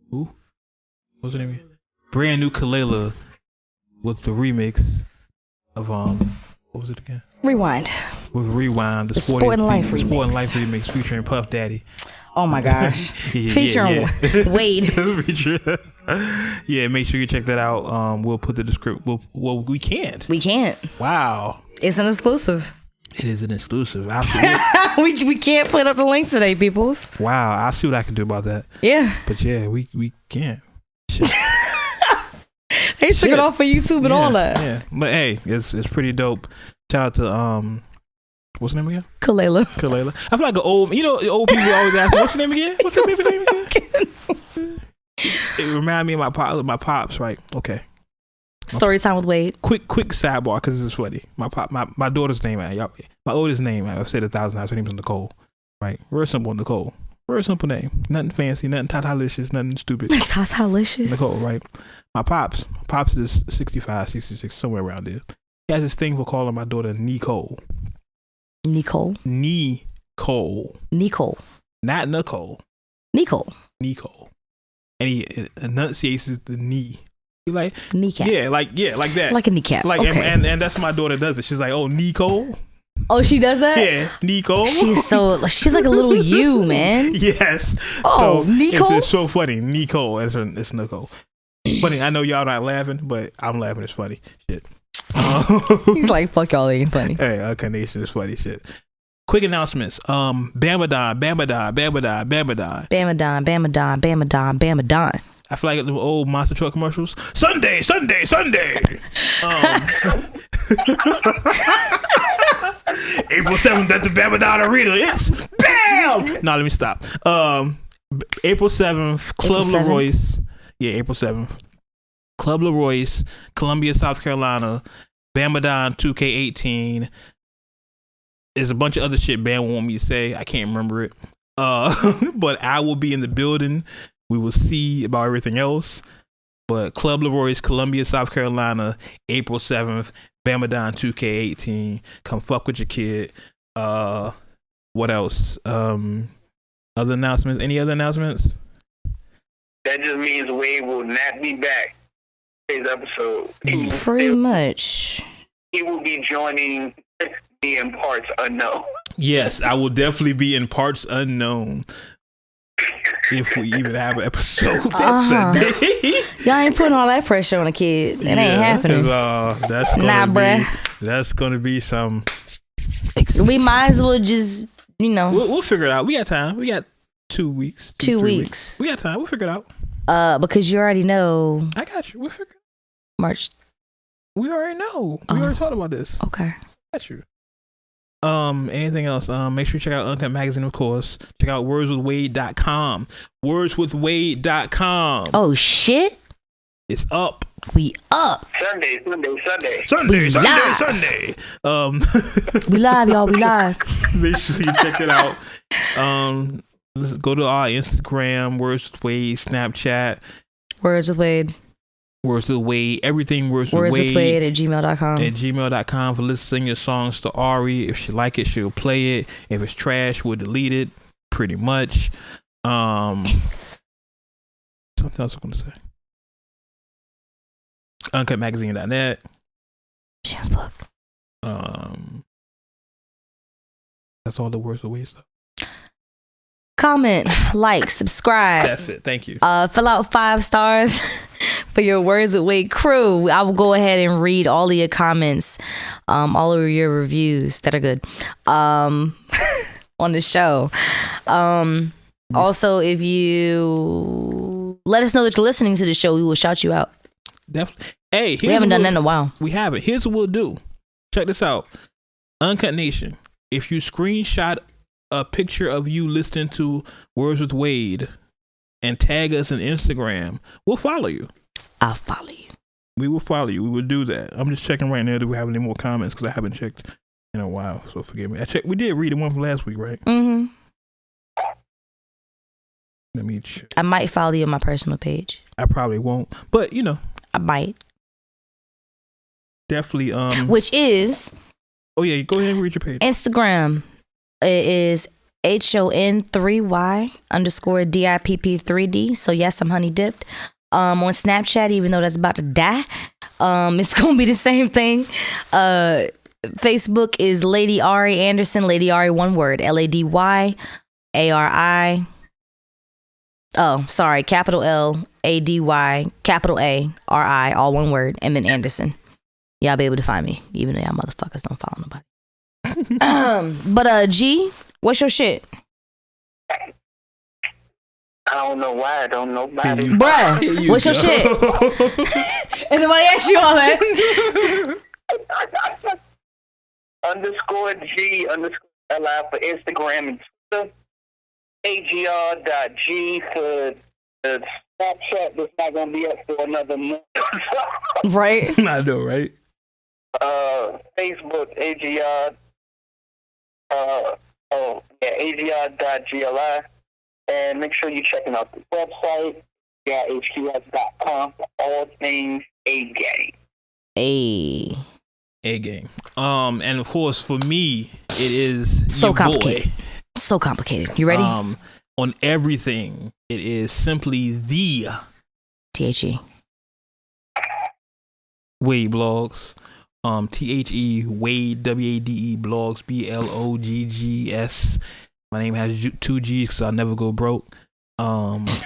B: Who? What's her name? Brand new Kalela with the remix of what was it again?
C: Rewind.
B: With Rewind, the
C: Sporting Life
B: remix featuring Puff Daddy.
C: Oh my gosh. Featuring Wade.
B: Yeah, make sure you check that out. We'll put the description. Well, we can't.
C: We can't.
B: Wow.
C: It's an exclusive.
B: It is an exclusive.
C: we can't put up the link today, peoples.
B: Wow, I'll see what I can do about that.
C: Yeah.
B: But yeah, we can't. Shit.
C: They took it off of YouTube and all that.
B: Yeah. But hey, it's pretty dope. Shout out to what's her name again?
C: Kalela.
B: I feel like old people always ask, what's her name again? What's her baby name again? It reminded me of my pops, right? Okay.
C: Story time with Wade.
B: Quick sidebar, because this is funny. My daughter's name, my oldest name, I've said 1,000 times. Her name's Nicole, right? Very simple, Nicole. Very simple name. Nothing fancy, nothing tatalicious, nothing stupid.
C: Tatalicious.
B: Nicole, right? My pops is 65, 66, somewhere around there. He has this thing for calling my daughter Nicole.
C: Nicole.
B: Not Nicole. Nicole. And he enunciates the knee. He like
C: kneecap.
B: Yeah, like that.
C: Like a kneecap.
B: Like
C: okay.
B: and that's my daughter does it. She's like, oh, Nicole.
C: Oh, she does that?
B: Yeah, Nicole.
C: She's like a little you, man.
B: Yes.
C: Oh,
B: so
C: Nicole.
B: It's so funny. Nicole. It's Nicole. Funny. I know y'all not laughing, but I'm laughing. It's funny. Shit.
C: He's like, fuck y'all, ain't funny.
B: Hey, Nation is funny shit. Quick announcements. Bamadon. I feel like the old monster truck commercials. Sunday. April 7th at the Bamadon Arena. It's BAM! No, let me stop. April 7th, Club Leroy's. Yeah, April 7th. Club Leroy's, Columbia, South Carolina. Bamadon 2K18. There's a bunch of other shit Bam want me to say. I can't remember it. But I will be in the building. We will see about everything else. But Club Leroy's, Columbia, South Carolina, April 7th, Bamadon 2K18. Come fuck with your kid. What else? Other announcements? Any other announcements?
D: That just means Wade will not be back today's episode.
C: Pretty much.
D: He will be joining me in Parts Unknown.
B: Yes, I will definitely be in Parts Unknown. If we even have an episode that Sunday.
C: Y'all ain't putting all that pressure on a kid. It ain't happening.
B: That's gonna be some.
C: We might as well just,
B: We'll figure it out. We got time. We got 2 weeks.
C: 2 weeks.
B: We got time. We'll figure it out.
C: Because you already know.
B: I got you. We'll figure it out.
C: March.
B: We already know. We already talked about this.
C: Okay.
B: I got you. Anything else? Make sure you check out Uncut Magazine, of course. Check out WordsWithWade.com. WordsWithWade.com.
C: Oh shit.
B: It's up.
C: We up.
D: Sunday.
C: We live, y'all. We live.
B: Make sure you check it out. Let's go to our Instagram, Words with Wade, Snapchat.
C: Words with Wade.
B: Words with Wade. Everything Words with
C: Wade at gmail.com.
B: At gmail.com for listening your songs to Ari. If she like it, she'll play it. If it's trash, we'll delete it. Pretty much. Something else I'm going to say. UncutMagazine.net.
C: Chance plug.
B: That's all the Words with Wade stuff.
C: Comment, like, subscribe.
B: That's it. Thank you.
C: Fill out 5 stars for your Words with Wade crew. I will go ahead and read all of your comments, all of your reviews that are good on the show. Also, if you let us know that you're listening to the show, we will shout you out.
B: Definitely. Hey,
C: we haven't done that in a while.
B: We haven't. Here's what we'll do. Check this out. Uncut Nation. If you screenshot a picture of you listening to Words with Wade and tag us on Instagram, we'll follow you.
C: I'll follow you.
B: We will follow you. We will do that. I'm just checking right now. Do we have any more comments? Because I haven't checked in a while. So forgive me. I checked. We did read the one from last week, right?
C: Mm-hmm.
B: Let me check.
C: I might follow you on my personal page.
B: I probably won't, but you know,
C: I might.
B: Definitely.
C: Which is.
B: Oh yeah, go ahead and read your page.
C: Instagram. It is HON3Y_DIPP3D. So yes, I'm honey dipped. On Snapchat, even though that's about to die, it's gonna be the same thing. Facebook is Lady Ari Anderson. Lady Ari, one word. LADYARI. Oh, sorry. Capital LADY, capital ARI, all one word, and then Anderson. Y'all be able to find me, even though y'all motherfuckers don't follow nobody. But G, what's your shit?
D: I don't know why I don't know about it.
C: Bruh, what's your shit? And somebody asked you all that.
D: _G_LI for Instagram and Twitter. AGR.G for the Snapchat that's not going to be up for another month.
C: Right?
B: I know, right?
D: Facebook, AGR. AGR.GLI. And make sure you're checking out the website, hqs.com, for all things A-game.
B: A-game. And of course, for me, it is
C: so
B: your
C: complicated.
B: Boy.
C: So complicated. You ready?
B: On everything, it is simply the
C: THE
B: Wade blogs. THE Wade WADE blogs BLOGGS. My name has 2 G's because I'll never go broke. It's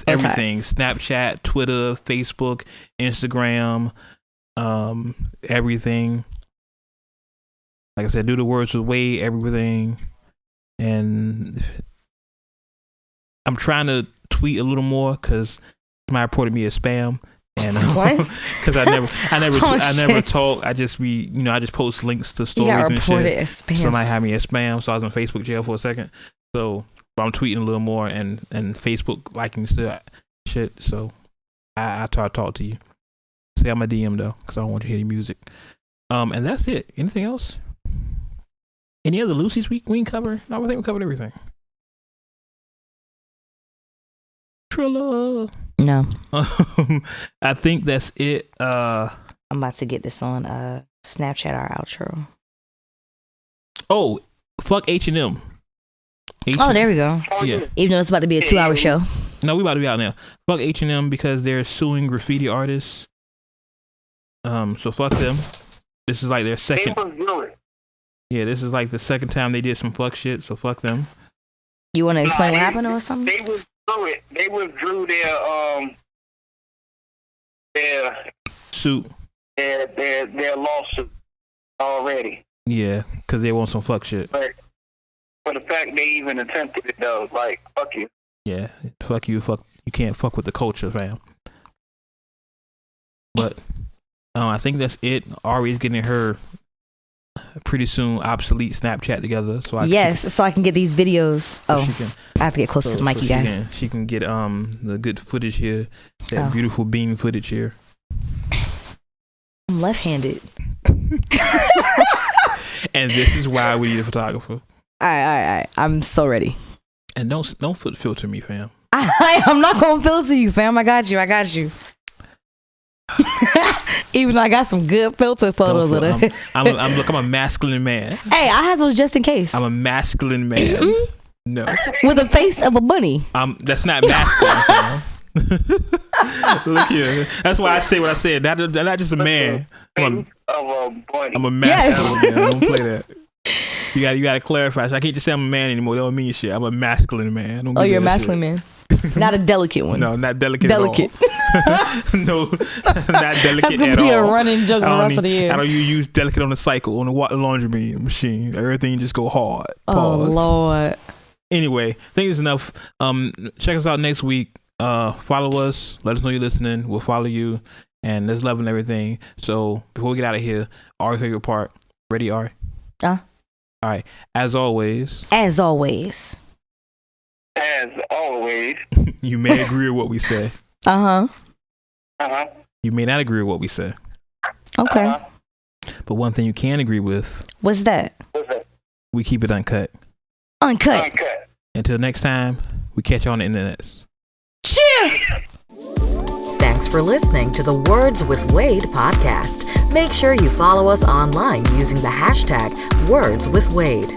B: everything. Snapchat, Twitter, Facebook, Instagram, everything. Like I said, do the Words with Wade, everything. And I'm trying to tweet a little more because somebody reported me as spam. And because I never talk. I just I just post links to stories and shit.
C: As spam.
B: Somebody had me as spam, so I was in Facebook jail for a second. So I'm tweeting a little more and Facebook liking shit. So I talk to you. Say I'm a DM though, because I don't want you to hear any music. And that's it. Anything else? Any other Lucy's we can cover? No, I think we covered everything. Trilla.
C: No.
B: I think that's it.
C: I'm about to get this on Snapchat, our outro.
B: Oh, fuck H&M.
C: Oh, there we go.
B: Yeah.
C: Even though it's about to be a 2-hour show.
B: No, we about to be out now. Fuck H&M because they're suing graffiti artists. So fuck them. This is like their second. Yeah, this is like the second time they did some fuck shit. So fuck them.
C: You want to explain what happened or something?
D: They withdrew their
B: suit.
D: Their lawsuit already.
B: Yeah, because they want some fuck shit.
D: But for the fact they even attempted it though, like fuck you.
B: Yeah, fuck you. Fuck you. Can't fuck with the culture, fam. But I think that's it. Ari's getting her pretty soon obsolete Snapchat together, so
C: I can get these videos. I have to get closer to the mic, you guys.
B: She can get the good footage here, that beautiful beam footage here.
C: I'm left-handed,
B: and this is why we need a photographer.
C: All right. I'm so ready.
B: And don't filter me, fam.
C: I'm not gonna filter you, fam. I got you. Even though I got some good filter photos of it.
B: I'm a masculine man.
C: Hey, I have those just in case.
B: I'm a masculine man. No.
C: With the face of a bunny.
B: That's not masculine, fam. Look here. That's why I say what I said. Not just a man. I'm a masculine man. I don't play that. You got to clarify. So I can't just say I'm a man anymore. That don't mean shit. I'm a masculine man. Don't
C: you're a masculine man. Not a delicate one.
B: No, not delicate. No, not delicate
C: That's gonna
B: at
C: be
B: all.
C: a running joke the rest of the year.
B: I don't use delicate on the cycle on the laundry machine. Everything just go hard.
C: Oh
B: Pause.
C: Lord.
B: Anyway, I think it's enough. Check us out next week. Follow us. Let us know you're listening. We'll follow you. And there's love and everything. So before we get out of here, our favorite part. Ready, Ari? All right. As always. You may agree with what we say. You may not agree with what we say.
C: Okay.
B: But one thing you can agree with.
C: What's that?
B: We keep it uncut.
C: Uncut.
B: Until next time, we catch you on the internet.
C: Cheer!
A: Thanks for listening to the Words with Wade podcast. Make sure you follow us online using the hashtag WordsWithWade.